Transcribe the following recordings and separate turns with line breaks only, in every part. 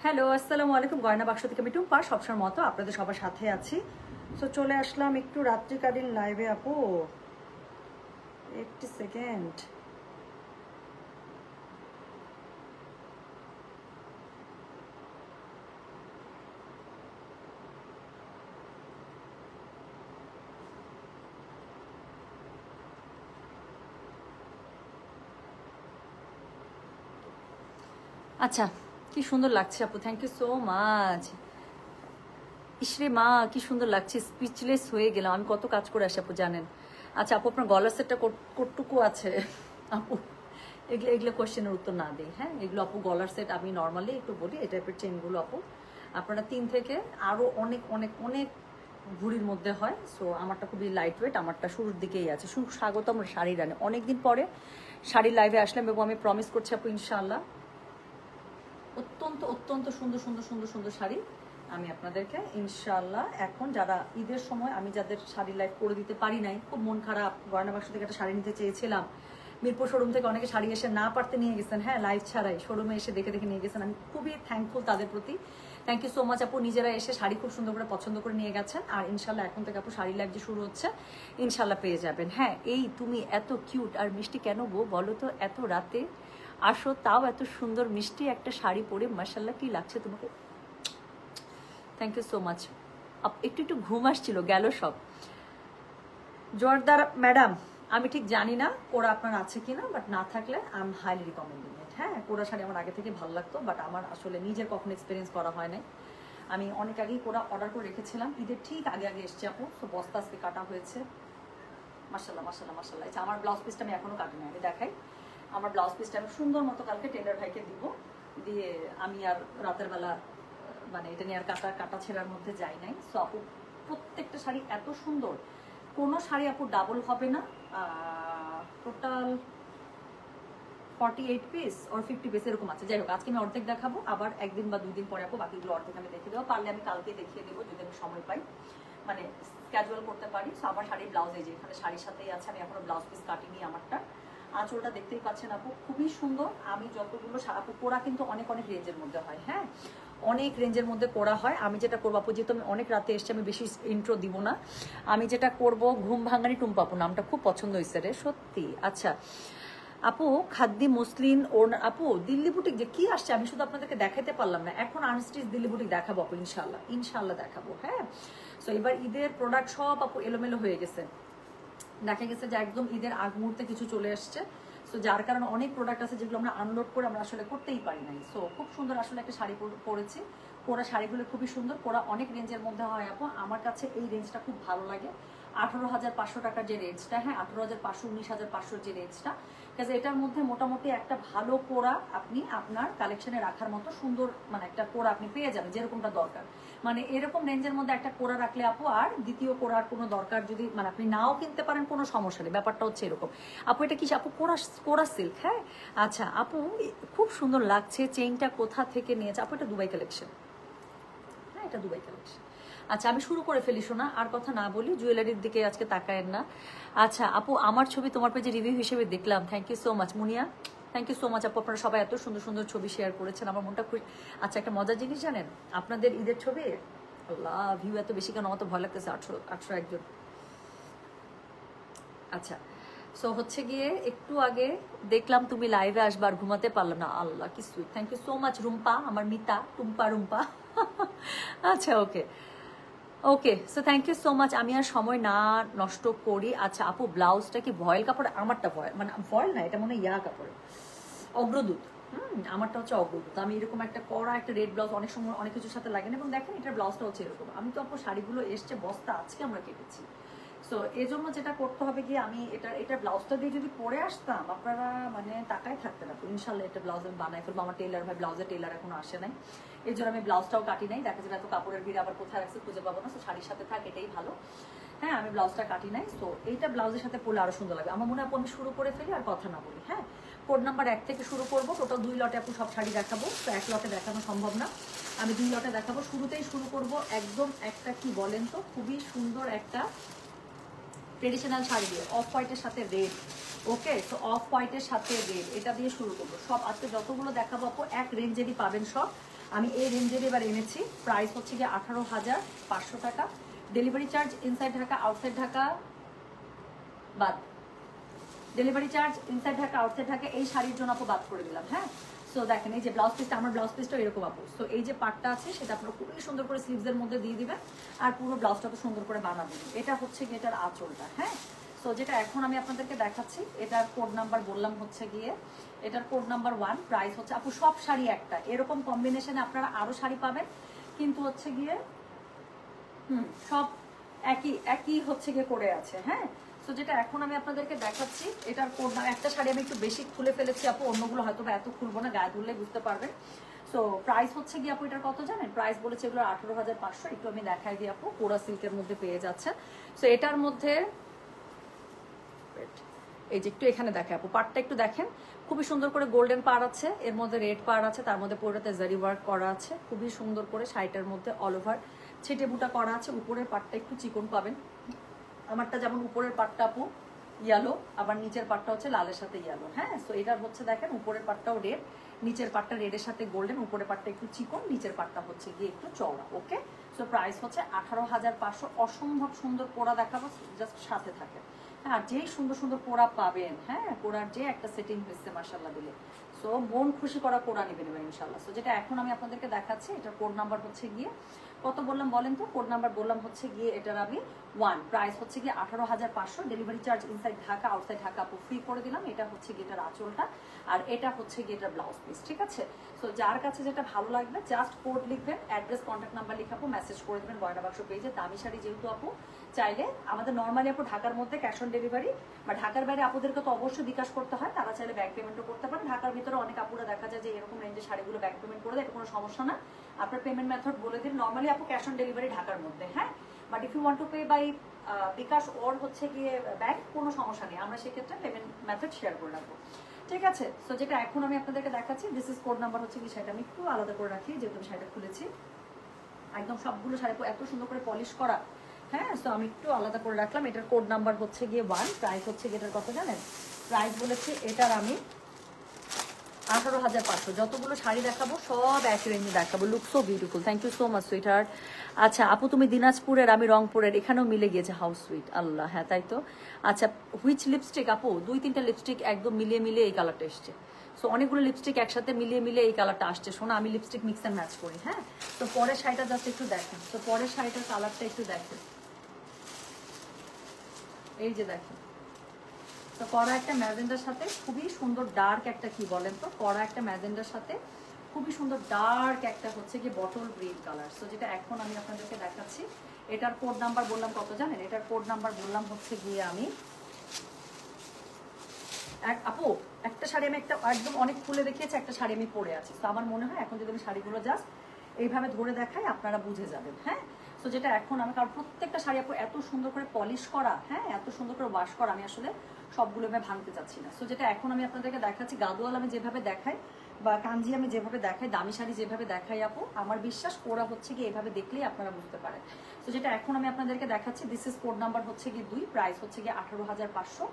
Hello, আসসালামু আলাইকুম। গয়না বাক্স থেকে আমি টুম্পা, সবসময় মতো আপনাদের সবার সাথে আছি। তো চলে আসলাম একটু রাত্রিকালীন লাইভে। আপু 80 সেকেন্ড। আচ্ছা, কি সুন্দর লাগছে আপু, থ্যাংক ইউ সো মাচ। ইসরে মা, কি সুন্দর লাগছে, স্পিচলেস হয়ে গেলাম। আমি কত কাজ করে আসি আপু জানেন। আচ্ছা আপু, আপনার গলার সেটটা কতটুকু আছে আপু? এগুলো কোয়েশ্চেনের উত্তর না দিই, হ্যাঁ। এগুলো আপু গলার সেট আমি নর্মালি একটু বলি, এই টাইপের চেনগুলো আপু আপনারা 3 থেকে আরও অনেক অনেক অনেক ভুড়ির মধ্যে হয়। সো আমারটা খুবই লাইট ওয়েট, আমারটা শুরুর দিকেই আছে। স্বাগতম শাড়ি রানে, অনেকদিন পরে শাড়ি লাইভে আসলাম এবং আমি প্রমিস করছি আপু ইনশাআল্লাহ অত্যন্ত অত্যন্ত সুন্দর সুন্দর সুন্দর সুন্দর শাড়ি আমি আপনাদেরকে ইনশাআল্লাহ, এখন যারা ঈদের সময় আমি যাদের শাড়ি লাইভ করে দিতে পারি নাই, খুব মন খারাপ, গয়না বাক্স থেকে একটা শাড়ি নিতে চেয়েছিলাম, মিরপুর শোরুম থেকে অনেকে শাড়ি এসে না পারতে নিয়ে গেছেন, হ্যাঁ লাইভ ছাড়াই শোরুমে এসে দেখে দেখে নিয়ে গেছেন। আমি খুবই থ্যাঙ্কফুল তাদের প্রতি। থ্যাংক ইউ সো মাচ আপু, নিজেরা এসে শাড়ি খুব সুন্দর করে পছন্দ করে নিয়ে গেছেন। আর ইনশাল্লাহ এখন থেকে আপু শাড়ি লাইভ যে শুরু হচ্ছে ইনশাল্লাহ পেয়ে যাবেন। হ্যাঁ, এই তুমি এত কিউট আর মিষ্টি কেন গো বলো তো, এত রাতে আসো তাও এত সুন্দর মিষ্টি একটা শাড়ি পরে, মাশাল্লাহ কি লাগছে তোমাকে। Thank you so much. একটু একটু ঘুম আসছিল, গেল সব। জোয়ারদার ম্যাডাম, আমি ঠিক জানি না ওরা আপনার আছে কিনা, বাট না থাকলে আই এম হাইলি রিকমেন্ডিং ইট। হ্যাঁ, কোরা শাড়ি আমার আগে থেকে ভালো লাগতো, বাট আমার আসলে নিজের কখনো এক্সপিরিয়েন্স করা হয় নাই। আমি অনেক আগেই কোরা অর্ডার করে রেখেছিলাম, ঈদের ঠিক আগে আগে এসছে আপু। তো বস্তা আজকে কাটা হয়েছে, মাশাল্লাহ মাশাল্লাহ মাশাল্লাহ। আচ্ছা, আমার ব্লাউজ পিসটা আমি এখনো কাটিনি, আমি দেখাই। আমার ব্লাউজ পিসটা আমি সুন্দর মতো কালকে টেলার ভাইকে দিব, দিয়ে আমি আর রাতের বেলা মানে এটা নিয়ে আর কাটা ছেঁড়ার মধ্যে যাই নাই। সো আপু প্রত্যেকটা শাড়ি এত সুন্দর, কোনো শাড়ি আপু ডাবল হবে না। টোটাল 48 পিস আর 50 পিস এরকম আছে। যাই হোক, আজকে আমি অর্ধেক দেখাবো, আবার একদিন বা 2 দিন পরে আপু বাকিগুলো অর্ধেক আমি দেখিয়ে দেবো। পারলে আমি কালকে দেখিয়ে দেবো যদি আমি সময় পাই, মানে স্ক্যাজুয়াল করতে পারি। সো আমার শাড়ির ব্লাউজ এই যে এখানে শাড়ির সাথেই আছে, আমি এখনো ব্লাউজ পিস কাটিনি। আমারটা আঁচলটা দেখতেই পাচ্ছেন আপু, খুবই সুন্দর। আমি যতগুলো আপু কোরা কিন্তু অনেক অনেক রেঞ্জের মধ্যে হয়, হ্যাঁ অনেক রেঞ্জের মধ্যে করা হয়। আমি যেটা করবো আপু, যেহেতু আমি অনেক রাতে এসছি, আমি বেশি ইন্ট্রো দিব না। আমি যেটা করব, ঘুম ভাঙানি টুম্পা আপু, নামটা খুব পছন্দ হয়েছে রে সত্যি। আচ্ছা আপু, খাদ্দি মুসলিন ওর আপু দিল্লি বুটিক যে কি আসছে আমি শুধু আপনাদেরকে দেখাতে পারলাম না, এখন আনস্টিচ দিল্লি বুটিক দেখাবো আপু ইনশাল্লাহ, ইনশাল্লাহ দেখাবো। হ্যাঁ, সো এবার ঈদের প্রোডাক্ট সব আপু এলোমেলো হয়ে গেছে, দেখা গেছে যে একদম ঈদের আগ মুহূর্তে কিছু চলে আসছে। সো যার কারণে অনেক প্রোডাক্ট আছে যেগুলো আমরা আনলোড করে আমরা আসলে করতেই পারি নাই। সো খুব সুন্দর আসলে একটা শাড়ি পরেছি, কোরা শাড়িগুলো খুবই সুন্দর, কোরা অনেক রেঞ্জের মধ্যে হয় আপু। আমার কাছে এই রেঞ্জটা খুব ভালো লাগে, 18,500 টাকার যে রেঞ্জটা, হ্যাঁ 18,500 19,500 যে রেঞ্জটা, কাজে এটার মধ্যে মোটামুটি একটা ভালো কোরা আপনি আপনার কালেকশনে রাখার মতো সুন্দর মানে একটা কোরা আপনি পেয়ে যাবেন যেরকমটা দরকার। মানে এরকম রেঞ্জের মধ্যে একটা কোরা রাখলে আপু আর দ্বিতীয় কোরার কোনো দরকার যদি মানে আপনি নাও কিনতে পারেন কোনো সমস্যা নেই, ব্যাপারটা হচ্ছে এরকম। আপু এটা কি আপু কোরা সিল্ক, হ্যাঁ। আচ্ছা আপু খুব সুন্দর লাগছে, চেইনটা কোথা থেকে নিয়েছে আপু? এটা দুবাই কালেকশন, হ্যাঁ এটা দুবাই কালেকশন। আচ্ছা আমি শুরু করে ফেলি শোনা, আর কথা না বলি, জুয়েলারির দিকে আজকে তাকায়েন না। আচ্ছা আপু, আমার ছবি তোমার পেজে রিভিউ হিসেবে দেখলাম, thank you so much Munia, thank you so much আপু। আপনারা সবাই এত সুন্দর সুন্দর ছবি শেয়ার করেছেন, আমার মনটা খুশি। আচ্ছা একটা মজার জিনিস জানেন, আপনাদের ঈদের ছবি, আল্লাহ ভিউ এত বেশি কেন, আমার তো ভয় লাগতেছে, 801 জন। আচ্ছা সো হচ্ছে গিয়ে একটু আগে দেখলাম তুমি লাইভে আসবার, ঘুমাতে পারলাম না। আল্লাহ কি sweet, thank you so much Rumpa, আমার মিতা টুম্পা রুম্পা। আচ্ছা okay okay, so thank you so much. আমি আর সময় না নষ্ট করি। আচ্ছা আপু ব্লাউজটা কি ভয়েল কাপড়? আমারটা ভয়েল, মানে ভয়েল না, এটা মনে হয় ইয়া কাপড়, অগ্রদূত। আমারটা হচ্ছে অগ্রদূত। আমি এরকম একটা কড়া একটা রেড ব্লাউজ অনেক সময় অনেক কিছুর সাথে লাগে না, এবং দেখেন এটার ব্লাউজটা হচ্ছে এরকম। আমি তো আপু শাড়িগুলো এসছে বস্তা আজকে আমরা কেটেছি। সো এই জন্য যেটা করতে হবে কি, আমি এটার ব্লাউজটা দিয়ে যদি পরে আসতাম আপনারা মানে টাকায় থাকতে না। ইনশাল্লাহ এটা ব্লাউজ আমি বানাই ফেলবো। আমার টেলার ভাই ব্লাউজের টেলার এখনো আসে নাই, এই জন্য আমি ব্লাউজটাও কাটি নাই। দেখা যাবে এত কাপড়ের ভিড় আবার কোথায় রাখছে খুঁজে পাবো না। সো শাড়ির সাথে থাক, এটাই ভালো। হ্যাঁ আমি ব্লাউজটা কাটি নাই। সো এইটা ব্লাউজের সাথে পরলে আরো সুন্দর লাগবে আমার মনে হয়। আমি শুরু করে ফেলি আর কথা না বলি। হ্যাঁ, কোড নাম্বার 1 থেকে শুরু করবো। টোটাল 2 লটে আপু সব শাড়ি দেখাবো, তো 1 লটে দেখানো সম্ভব না, আমি 2 লটে দেখাবো। শুরুতেই শুরু করব একদম একটা কি বলেন তো, খুবই সুন্দর একটা ট্রেডিশনাল শাড়ি দিয়ে, অফ হোয়াইটের সাথে রেড। ওকে, তো অফ হোয়াইটের সাথে রেড, এটা দিয়ে শুরু করবো। সব আজকে যতগুলো দেখাবো আপু এক রেঞ্জেরই পাবেন সব। আমি এই রেঞ্জের এবার এনেছি। প্রাইস হচ্ছে গিয়ে 18,500 টাকা। Delivery charge inside Dhaka outside Dhaka বাদ, delivery charge inside Dhaka outside Dhaka এই শাড়ির জন্য আপু বাদ করে দিলাম। হ্যাঁ, সো দেখেন এই যে ব্লাউজ পিসটা, আমার ব্লাউজ পিসটা এরকম আপু। সো এই যে পার্টটা আছে সেটা আপনারা খুবই সুন্দর করে স্লিভসের মধ্যে দিয়ে দিবেন, আর পুরো ব্লাউজটা তো সুন্দর করে বানাবেন। এটা হচ্ছে গিয়ে এটার আঁচলটা। হ্যাঁ, সো যেটা এখন আমি আপনাদেরকে দেখাচ্ছি, এটার কোড নাম্বার বললাম হচ্ছে গিয়ে, এটার কোড নাম্বার 1। প্রাইস হচ্ছে আপু সব শাড়ি একটা, এরকম কম্বিনেশনে আপনারা আরো শাড়ি পাবেন, কিন্তু হচ্ছে গিয়ে সব একই একই হচ্ছে গিয়ে করে আছে। হ্যাঁ, সো যেটা এখন আমি আপনাদেরকে দেখাচ্ছি, এটার কোড নাম, একটা শাড়ি আমি একটু বেশি খুলে ফেলেছি আপু, অন্যগুলো হয়তো বা এত খুলবো না, গায়ে ধরলে বুঝতে পারবেন। সো প্রাইস হচ্ছে গিয়ে আপু এটার কত জানেন? প্রাইস বলেছে এগুলো 18,500। একটু আমি দেখাই দিই আপু, কোরা সিল্কের মধ্যে পেয়ে যাচ্ছে। সো এটার মধ্যে এই যে একটু এখানে দেখে আপু, পাড়টা একটু দেখেন, খুবই সুন্দর করে গোল্ডেন পাড় আছে, এর মধ্যে রেড পাড় আছে, তার মধ্যে পুরোটাতে জারি ওয়ার্ক করা আছে, খুবই সুন্দর করে শাড়িটার মধ্যে অল ওভার ছিটে বুটা করা আছে। উপরের পাটটা একটু চিকন পাবেন, আমারটা যেমন উপরের পাটটা আপু ইয়েলো, আবার নিচের পাটটা হচ্ছে লালের সাথে ইয়েলো। হ্যাঁ, সো এটার হচ্ছে দেখেন উপরের পাটটাও রেড, নিচের পাটটা রেডের সাথে গোল্ডেন, উপরের পাটটা একটু চিকন, নিচের পাটটা হচ্ছে গিয়ে একটু চওড়া। ওকে, সো প্রাইস হচ্ছে 18,500। অসম্ভব সুন্দর পোড়া দেখাবো, জাস্ট সাথে থাকে। হ্যাঁ, আর যেই সুন্দর সুন্দর পোড়া পাবেন, হ্যাঁ পোড়ার যে একটা সেটিং হচ্ছে মাশাআল্লাহ দিলে, সো মন খুশি করা পোড়া নেবেন এবার ইনশাআল্লাহ। সো যেটা এখন আমি আপনাদেরকে দেখাচ্ছি, এটার কোড নাম্বার হচ্ছে গিয়ে কত বললাম বলেন তো? কোড নাম্বার বললাম হচ্ছে গিয়ে এটার আমি 1। প্রাইস হচ্ছে গিয়ে 18,500। Delivery charge inside Dhaka outside Dhaka আপু ফ্রি করে দিলাম। এটা হচ্ছে গিয়ে এটার আঁচলটা, আর এটা হচ্ছে গিয়ে এটার ব্লাউজ পিস। ঠিক আছে, সো যার কাছে যেটা ভালো লাগবে জাস্ট কোড লিখবেন, অ্যাড্রেস কন্ট্যাক্ট নাম্বার লিখে আপু মেসেজ করে দেবেন গয়না বাক্স পেজে। দামি শাড়ি যেহেতু আপু, চাইলে আমাদের নর্মালি আপু ঢাকার মধ্যে ক্যাশ অন ডেলিভারি, বা ঢাকার বাইরে আপুদেরকে তো অবশ্যই বিকাশ করতে হয়, তারা চাইলে ব্যাংক পেমেন্টও করতে পারেন। ঢাকার ভিতরে অনেক আপুরা দেখা যায় যে এরকম রেঞ্জে শাড়িগুলো ব্যাংক পেমেন্ট করে দেয়, এটা কোনো সমস্যা না। আপনার পেমেন্ট মেথড বলে দিন, নর্মালি আপু ক্যাশ অন ডেলিভারি ঢাকার মধ্যে। হ্যাঁ, but if you want to pay by bKash or হচ্ছে গিয়ে ব্যাংক, কোনো সমস্যা নেই, আমরা সেক্ষেত্রে পেমেন্ট মেথড শেয়ার করে রাখবো। ঠিক আছে, সো যেটা এখন আমি আপনাদেরকে দেখাচ্ছি, দিস ইজ কোড নাম্বার হচ্ছে কি, সেটা আমি একটু আলাদা করে রাখি, যেহেতু আমি শাড়িটা খুলেছি। একদম সবগুলো শাড়ি এত সুন্দর করে পলিশ করা। হ্যাঁ, সো আমি একটু আলাদা করে রাখলাম। এটার কোড নাম্বার হচ্ছে গিয়ে 1। প্রাইস হচ্ছে গিয়ে এটার কত জানেন? প্রাইস বলেছে এটার আমি 18,500। যতগুলো শাড়ি দেখাবো সব এক রেঞ্জে দেখাবো। Look so beautiful, thank you so much sweetheart. আচ্ছা আপু তুমি দিনাজপুরের, আমি রংপুরের, এখানেও মিলে গিয়েছে, হাউ সুইট, আল্লাহ। হ্যাঁ তাই তো। আচ্ছা হুইচ লিপস্টিক আপু? 2-3টা লিপস্টিক একদম মিলিয়ে এই কালারটা এসছে। সো অনেকগুলো লিপস্টিক একসাথে মিলিয়ে এই কালারটা আসছে। শোনা, আমি লিপস্টিক মিক্স অ্যান্ড ম্যাচ করি। হ্যাঁ, তো পরের শাড়িটা জাস্ট একটু দেখেন, তো পরের শাড়িটার কালারটা একটু দেখেন, এই যে দেখেন। তো কড়া একটা ম্যাজেন্ডার সাথে খুবই সুন্দর ডার্ক একটা, কি বলেন তো, কড়া একটা ম্যাজেন্ডার সাথে খুবই সুন্দর ডার্ক একটা হচ্ছে কি বটল গ্রিন কালার। সো যেটা এখন আমি আপনাদেরকে দেখাচ্ছি, এটার কোড নাম্বার বললাম কত জানেন? এটার কোড নাম্বার বললাম হচ্ছে গিয়ে আমি আপু একটা শাড়ি আমি একটা একদম অনেক খুলে দেখিয়েছি, একটা শাড়ি আমি পরে আছি। তো আমার মনে হয় এখন যদি আমি শাড়িগুলো জাস্ট এইভাবে ধরে দেখাই আপনারা বুঝে যাবেন। হ্যাঁ, সো যেটা এখন আমি, কারণ প্রত্যেকটা শাড়ি আপু এত সুন্দর করে পলিশ করা, হ্যাঁ এত সুন্দর করে ওয়াশ করা, আমি আসলে সবগুলো আমি ভাঙতে চাচ্ছি না। সো যেটা এখন আমি আপনাদেরকে দেখাচ্ছি, গাদোয়াল আমি যেভাবে দেখাই বা কাঞ্জি আমি যেভাবে দেখাই, দামি শাড়ি যেভাবে দেখাই আপু, আমার বিশ্বাস কোরা হচ্ছে কি এভাবে দেখলেই আপনারা বুঝতে পারেন। তো যেটা এখন আমি আপনাদেরকে দেখাচ্ছি, দিস ইজ কোড নাম্বার হচ্ছে কি 2। প্রাইস হচ্ছে গিয়ে 18,500।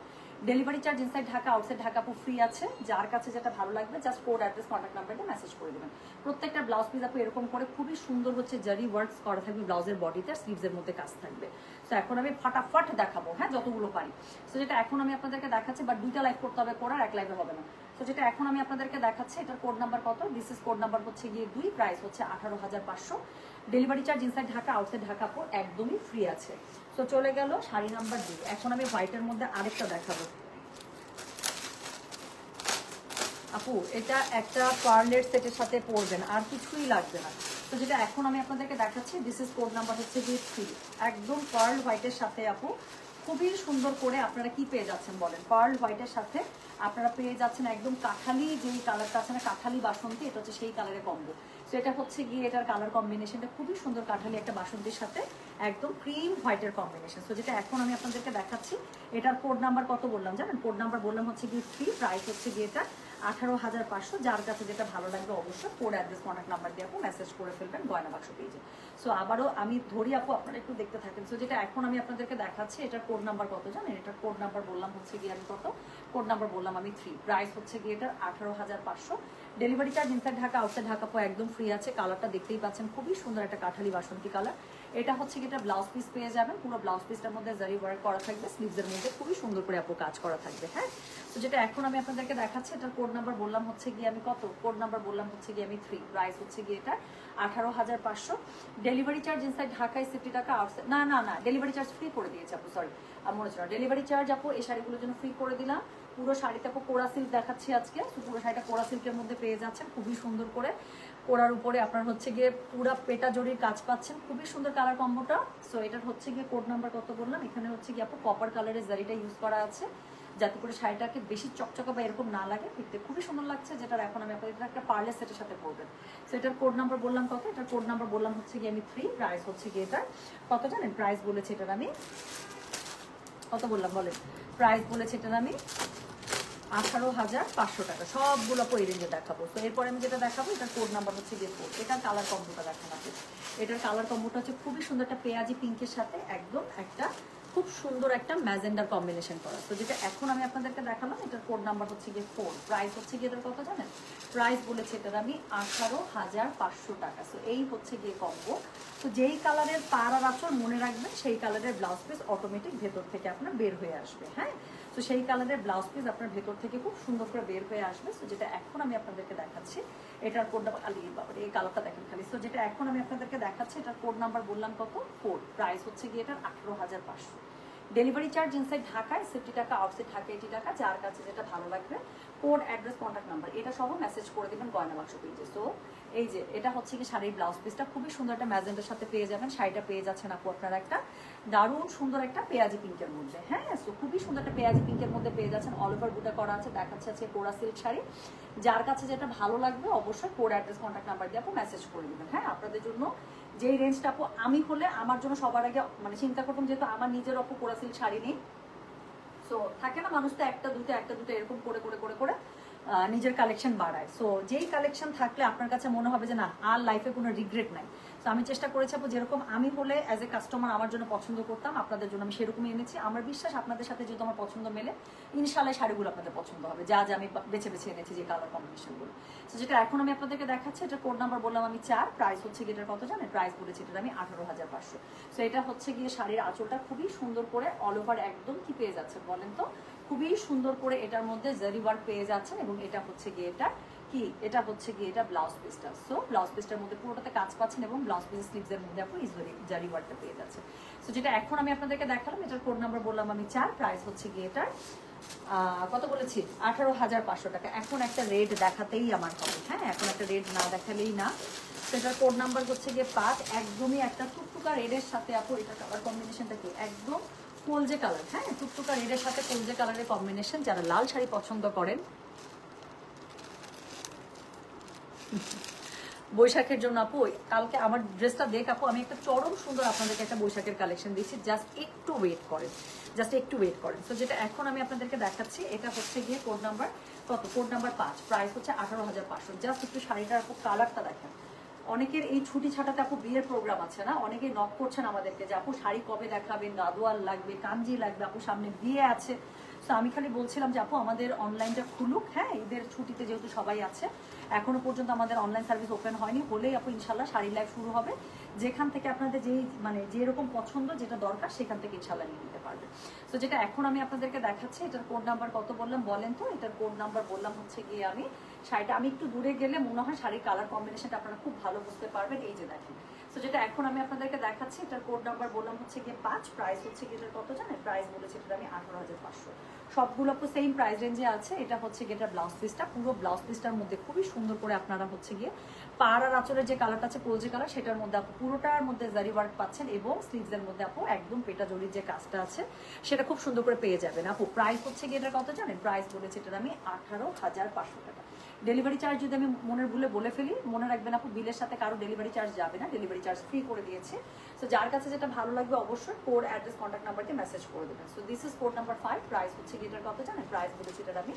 Delivery charge inside Dhaka outside Dhaka আপু ফ্রি আছে। যার কাছে যেটা ভালো লাগবে জাস্ট কোড অ্যাড্রেস কন্ট্যাক্ট নাম্বারটা মেসেজ করে দেবেন। প্রত্যেকটা ব্লাউজ পিস আপু এরকম করে খুবই সুন্দর হচ্ছে জারি ওয়ার্কস করা থাকবে, ব্লাউজের বডিতে স্লিভসের মধ্যে কাজ থাকবে। তো এখন আমি ফাটাফাট দেখাবো, হ্যাঁ যতগুলো পারি। তো যেটা এখন আমি আপনাদেরকে দেখাচ্ছি, বাট 2টা লাইভ করতে হবে, করার এক লাইভে হবে না। তো যেটা এখন আমি আপনাদেরকে দেখাচ্ছি, এটার কোড নাম্বার কত? দিস ইজ কোড নাম্বার হচ্ছে গিয়ে 2। প্রাইস হচ্ছে 18,500। Delivery charge inside Dhaka outside Dhaka আপু একদমই ফ্রি আছে। তো চলে গেল শাড়ি নাম্বার 2। এখন আমি হোয়াইটের মধ্যে আরেকটা দেখাবো আপু, এটা একটা পার্লের সেটের সাথে পরবেন, আর কিছুই লাগবে না। তো যেটা এখন আমি আপনাদেরকে দেখাচ্ছি, দিস ইজ কোড নাম্বার হচ্ছে গিয়ে 3। একদম পার্ল হোয়াইটের সাথে আপু খুবই সুন্দর করে আপনারা কি পেয়ে যাচ্ছেন বলেন? পার্ল হোয়াইটের সাথে আপনারা পেয়ে যাচ্ছেন একদম কাঠালি, যেই কালারটা আছে না কাঠালি বাসন্তী, এটা হচ্ছে সেই কালারের কম্বো। সো এটা হচ্ছে গিয়ে এটার কালার কম্বিনেশনটা খুবই সুন্দর, কাঠালি একটা বাসন্তীর সাথে একদম ক্রিম হোয়াইটের কম্বিনেশন। সো যেটা এখন আমি আপনাদেরকে দেখাচ্ছি, এটার কোড নাম্বার কত বললাম জানেন? কোড নাম্বার বললাম হচ্ছে গিয়ে 3। প্রাইস হচ্ছে গিয়ে এটা 18,500। যার কাছে যেটা ভালো লাগবে অবশ্যই কোড অ্যাড্রেস কন্ট্যাক্ট নাম্বার দিয়ে আপু মেসেজ করে ফেলবেন গয়না বাক্স পেজে। সো আবারও আমি ধরি আপু, আপনারা একটু দেখতে থাকেন। সো যেটা এখন আমি আপনাদেরকে দেখাচ্ছি, এটার কোড নাম্বার কত জানেন? এটার কোড নাম্বার বললাম হচ্ছে গিয়ে আমি কত? কোড নাম্বার বললাম আমি 3। প্রাইস হচ্ছে গিয়ে এটার 18,500। Delivery charge inside Dhaka outside Dhaka একদম ফ্রি আছে। কালারটা দেখতেই পাচ্ছেন, খুবই সুন্দর একটা কাঠালি বাসন্তী কালার। এটা হচ্ছে কি এটা ব্লাউজ পিস পেয়ে যাবেন, পুরো ব্লাউজ পিসটার মধ্যে জারি ওয়ার্ক করা থাকবে, স্লিভসের মধ্যে খুবই সুন্দর করে আপু কাজ করা থাকবে। হ্যাঁ, তো যেটা এখন আমি আপনাদেরকে দেখাচ্ছি, এটার কোড নাম্বার বললাম হচ্ছে গিয়ে আমি কত, কোড নাম্বার বললাম হচ্ছে গিয়ে আমি 3, প্রাইস হচ্ছে গিয়ে এটা 18,500। ডেলিভারি চার্জ ইনসাইড ঢাকায় 60 টাকা, আউটসাইড না না না ডেলিভারি চার্জ ফ্রি করে দিয়েছে আপু, সরি মনে হচ্ছে না ডেলিভারি চার্জ আপু এই শাড়িগুলোর জন্য ফ্রি করে দিলাম। পুরো শাড়িতে আপু কোরা সিল্ক দেখাচ্ছি আজকে, তো পুরো শাড়িটা কোরা সিল্কের মধ্যে পেয়ে যাচ্ছেন খুবই সুন্দর করে। কোরার উপরে আপনার হচ্ছে গিয়ে পুরো পেটা জরির কাজ পাচ্ছেন, খুবই সুন্দর কালার কম্বোটা। সো এটার হচ্ছে গিয়ে কোড নাম্বার কত বললাম, এখানে হচ্ছে গিয়ে আপু কপার কালারের জারিটা ইউজ করা আছে, যাতে করে শাড়িটাকে বেশি চকচকা বা এরকম না লাগে, দেখতে খুবই সুন্দর লাগছে। যেটার এখন আমি আপনাদের একটা পার্লে সেটের সাথে পরবেন। সো এটার কোড নাম্বার বললাম কত, এটার কোড নাম্বার বললাম হচ্ছে গিয়ে আমি 3, প্রাইস হচ্ছে গিয়ে এটার কত জানেন, প্রাইস বলেছে এটার আমি কত বললাম বলেন, প্রাইস বলেছে এটার আমি 18,500 টাকা। সবগুলো এই রেঞ্জে দেখাবো। তো এরপরে আমি যেটা দেখাবো এটার কোড নাম্বার হচ্ছে গিয়ে 4। এটার কালার কম্বোটা দেখান আপনি, এটার কালার কম্বোটা হচ্ছে খুবই সুন্দর একটা পেঁয়াজি পিঙ্কের সাথে একদম একটা খুব সুন্দর একটা ম্যাজেন্ডার কম্বিনেশন করা। তো যেটা এখন আমি আপনাদেরকে দেখালাম এটার কোড নাম্বার হচ্ছে গিয়ে 4, প্রাইস হচ্ছে গিয়ে এটার কত জানেন, প্রাইস বলেছে এটার আমি 18,500 টাকা। তো এই হচ্ছে গিয়ে কম্বো। তো যেই কালারের পাড় আর আঁচল মনে রাখবেন সেই কালারের ব্লাউজ পিস অটোমেটিক ভেতর থেকে আপনার বের হয়ে আসবে। হ্যাঁ, তো সেই কালারের ব্লাউজ পিস আপনার ভেতর থেকে খুব সুন্দর করে বের হয়ে আসবে। তো যেটা এখন আমি আপনাদেরকে দেখাচ্ছি এটার কোড নাম্বার, খালি বাবা এই কালারটা দেখেন খালি। তো যেটা এখন আমি আপনাদেরকে দেখাচ্ছি এটার কোড নাম্বার বললাম কত, 4, প্রাইস হচ্ছে গিয়ে এটার 18,500। ডেলিভারি চার্জ ইনসাইড ঢাকায় 60 টাকা, আউটসাইড ঢাকা 80 টাকা। যার কাছে যেটা ভালো লাগবে কোড, অ্যাড্রেস, কন্ট্যাক্ট নাম্বার এটা সহ মেসেজ করে দেবেন গয়না বাক্স পেজে। সো এই যে এটা হচ্ছে কি শাড়ির ব্লাউজ পিসটা খুবই সুন্দর একটা ম্যাজেন্টার সাথে পেয়ে যাবেন। শাড়িটা পেয়ে যাচ্ছেন আপু আপনারা একটা দারুণ সুন্দর একটা পেঁয়াজি পিঙ্কের মধ্যে। হ্যাঁ, সো খুবই সুন্দর একটা পেঁয়াজি পিঙ্কের মধ্যে পেয়ে যাচ্ছেন, অল ওভার বুটা করা আছে, দেখাচ্ছে আজকে কোরা সিল্ক শাড়ি। যার কাছে যেটা ভালো লাগবে অবশ্যই কোড, অ্যাড্রেস, কন্ট্যাক্ট নাম্বার দিয়ে আপু মেসেজ করে দেবেন। হ্যাঁ, আপনাদের জন্য যেই রেঞ্জটা আপু আমি হলে আমার জন্য সবার আগে মানে চিন্তা করতাম, যেহেতু আমার নিজের আপু কোরা সিল্ক শাড়ি নেই। সো থাকে না মানুষ তো একটা দুটো এরকম করে করে করে করে নিজের কালেকশন বাড়ায়। সো যেই কালেকশন থাকলে আপনার কাছে মনে হবে যে না আর লাইফে কোনো রিগ্রেট নাই। তো আমি চেষ্টা করেছি আপু যেরকম আমি হলে অ্যাজ এ কাস্টমার আমার জন্য পছন্দ করতাম, আপনাদের জন্য আমি সেরকমই এনেছি। আমার বিশ্বাস আপনাদের সাথে যেহেতু আমার পছন্দ মেলে, ইনশাআল্লাহ শাড়িগুলো আপনাদের পছন্দ হবে, যা যা আমি বেছে বেছে এনেছি যে কালার কম্বিনেশনগুলো। তো যেটা এখন আমি আপনাদেরকে দেখাচ্ছি এটা কোড নাম্বার বললাম আমি 4, প্রাইস হচ্ছে গিয়ে এটার কত জানেন, প্রাইস বলেছি এটার আমি 18,500। সো এটা হচ্ছে গিয়ে শাড়ির আঁচলটা খুবই সুন্দর করে অল ওভার একদম কি পেয়ে যাচ্ছে বলেন তো, খুবই সুন্দর করে এটার মধ্যে জারি ওয়ার্ক পেয়ে যাচ্ছেন। এবং এটা হচ্ছে গিয়ে এটা কি, এটা হচ্ছে গিয়ে এটা ব্লাউজ পিসটা। সো ব্লাউজ পিসটার মধ্যে পুরোটাতে কাজ পাচ্ছেন এবং ব্লাউজ পিস স্লিভসের মধ্যে আপনি জারি ওয়ার্কটা পেয়ে যাচ্ছে। সো যেটা এখন আমি আপনাদেরকে দেখালাম এটার কোড নাম্বার বললাম আমি 4, প্রাইস হচ্ছে গিয়ে এটার কত বলেছি 18,500 টাকা। এখন একটা রেড দেখাতেই আমার হবে। হ্যাঁ, এখন একটা রেড না দেখালেই না। সেটার কোড নাম্বার হচ্ছে গিয়ে 5, একদমই একটা টুকটুকা রেডের সাথে আপু এটা কালার কম্বিনেশনটা কি একদম কলজে কালার। হ্যাঁ, টুকটুকা রেডের সাথে কলজে কালারের কম্বিনেশন। যারা লাল শাড়ি পছন্দ করেন বৈশাখের জন্য আপু, কালকে আমার ড্রেসটা দেখ আপু আমি একটা চরম সুন্দর আপনাদেরকে একটা বৈশাখের কালেকশন দিচ্ছি, জাস্ট একটু ওয়েট করেন, জাস্ট একটু ওয়েট করেন। তো যেটা এখন আমি আপনাদেরকে দেখাচ্ছি এটা হচ্ছে গিয়ে কোড নাম্বার কত, কোড নাম্বার 5, প্রাইস হচ্ছে 18,500। জাস্ট একটু শাড়িটার আপু কালারটা দেখেন। অনেকের এই ছুটি ছাটাতে আপু বিয়ের প্রোগ্রাম আছে না, অনেকেই নক করছেন আমাদেরকে যে আপু শাড়ি কবে দেখাবেন, গাদোয়াল লাগবে, কাঞ্জি লাগবে, আপু সামনে বিয়ে আছে। তো আমি খালি বলছিলাম যে আপু আমাদের অনলাইনটা খুলুক। হ্যাঁ, ঈদের ছুটিতে যেহেতু সবাই আছে, এখনো পর্যন্ত আমাদের অনলাইন সার্ভিস ওপেন হয়নি, হলেই আপু ইনশাল্লাহ শাড়ি লাইভ শুরু হবে। যেখান থেকে আপনাদের যেই মানে যেরকম পছন্দ যেটা দরকার সেখান থেকে ইনশাল্লাহ নিয়ে নিতে পারবে। তো যেটা এখন আমি আপনাদেরকে দেখাচ্ছি এটার কোড নাম্বার কত বললাম বলেন তো, এটার কোড নাম্বার বললাম হচ্ছে গিয়ে আমি শাড়িটা আমি একটু দূরে গেলে মনে হয় শাড়ির কালার কম্বিনেশনটা আপনারা খুব ভালো বুঝতে পারবেন। এই যে দেখেন, তো যেটা এখন আমি আপনাদেরকে দেখাচ্ছি এটার কোড নাম্বার বললাম হচ্ছে গিয়ে 5, প্রাইস হচ্ছে গিয়ে এটার কত জানেন, প্রাইস বলেছি এটা আমি 18,500। সবগুলো আপু সেম প্রাইস রেঞ্জে আছে। এটা হচ্ছে গিয়ে এটা ব্লাউজ পিসটা, পুরো ব্লাউজ পিসটার মধ্যে খুবই সুন্দর করে আপনারা হচ্ছে গিয়ে পাড় আর আঁচলের যে কালারটা আছে কোলজে কালার, সেটার মধ্যে আপু পুরোটার মধ্যে জারি ওয়ার্ক পাচ্ছেন এবং স্লিভসের মধ্যে আপু একদম পেটা জরির যে কাজটা আছে সেটা খুব সুন্দর করে পেয়ে যাবেন আপু। প্রাইস হচ্ছে গিয়ে এটার কত জানেন, প্রাইস বলেছি এটার আমি 18,500 টাকা। ডেলিভারি চার্জ যদি আমি মনের ভুলে বলে ফেলি মনে রাখবেন আপু, বিলের সাথে কারো ডেলিভারি চার্জ যাবে না, ডেলিভারি চার্জ ফ্রি করে দিয়েছে। সো যার কাছে যেটা ভালো লাগবে অবশ্যই কোড, অ্যাড্রেস, কন্ট্যাক্ট নাম্বারকে মেসেজ করে দেবেন। So this is code number 5, price হচ্ছে গিয়ে এটার কত জানেন, প্রাইস বলেছি এটার আমি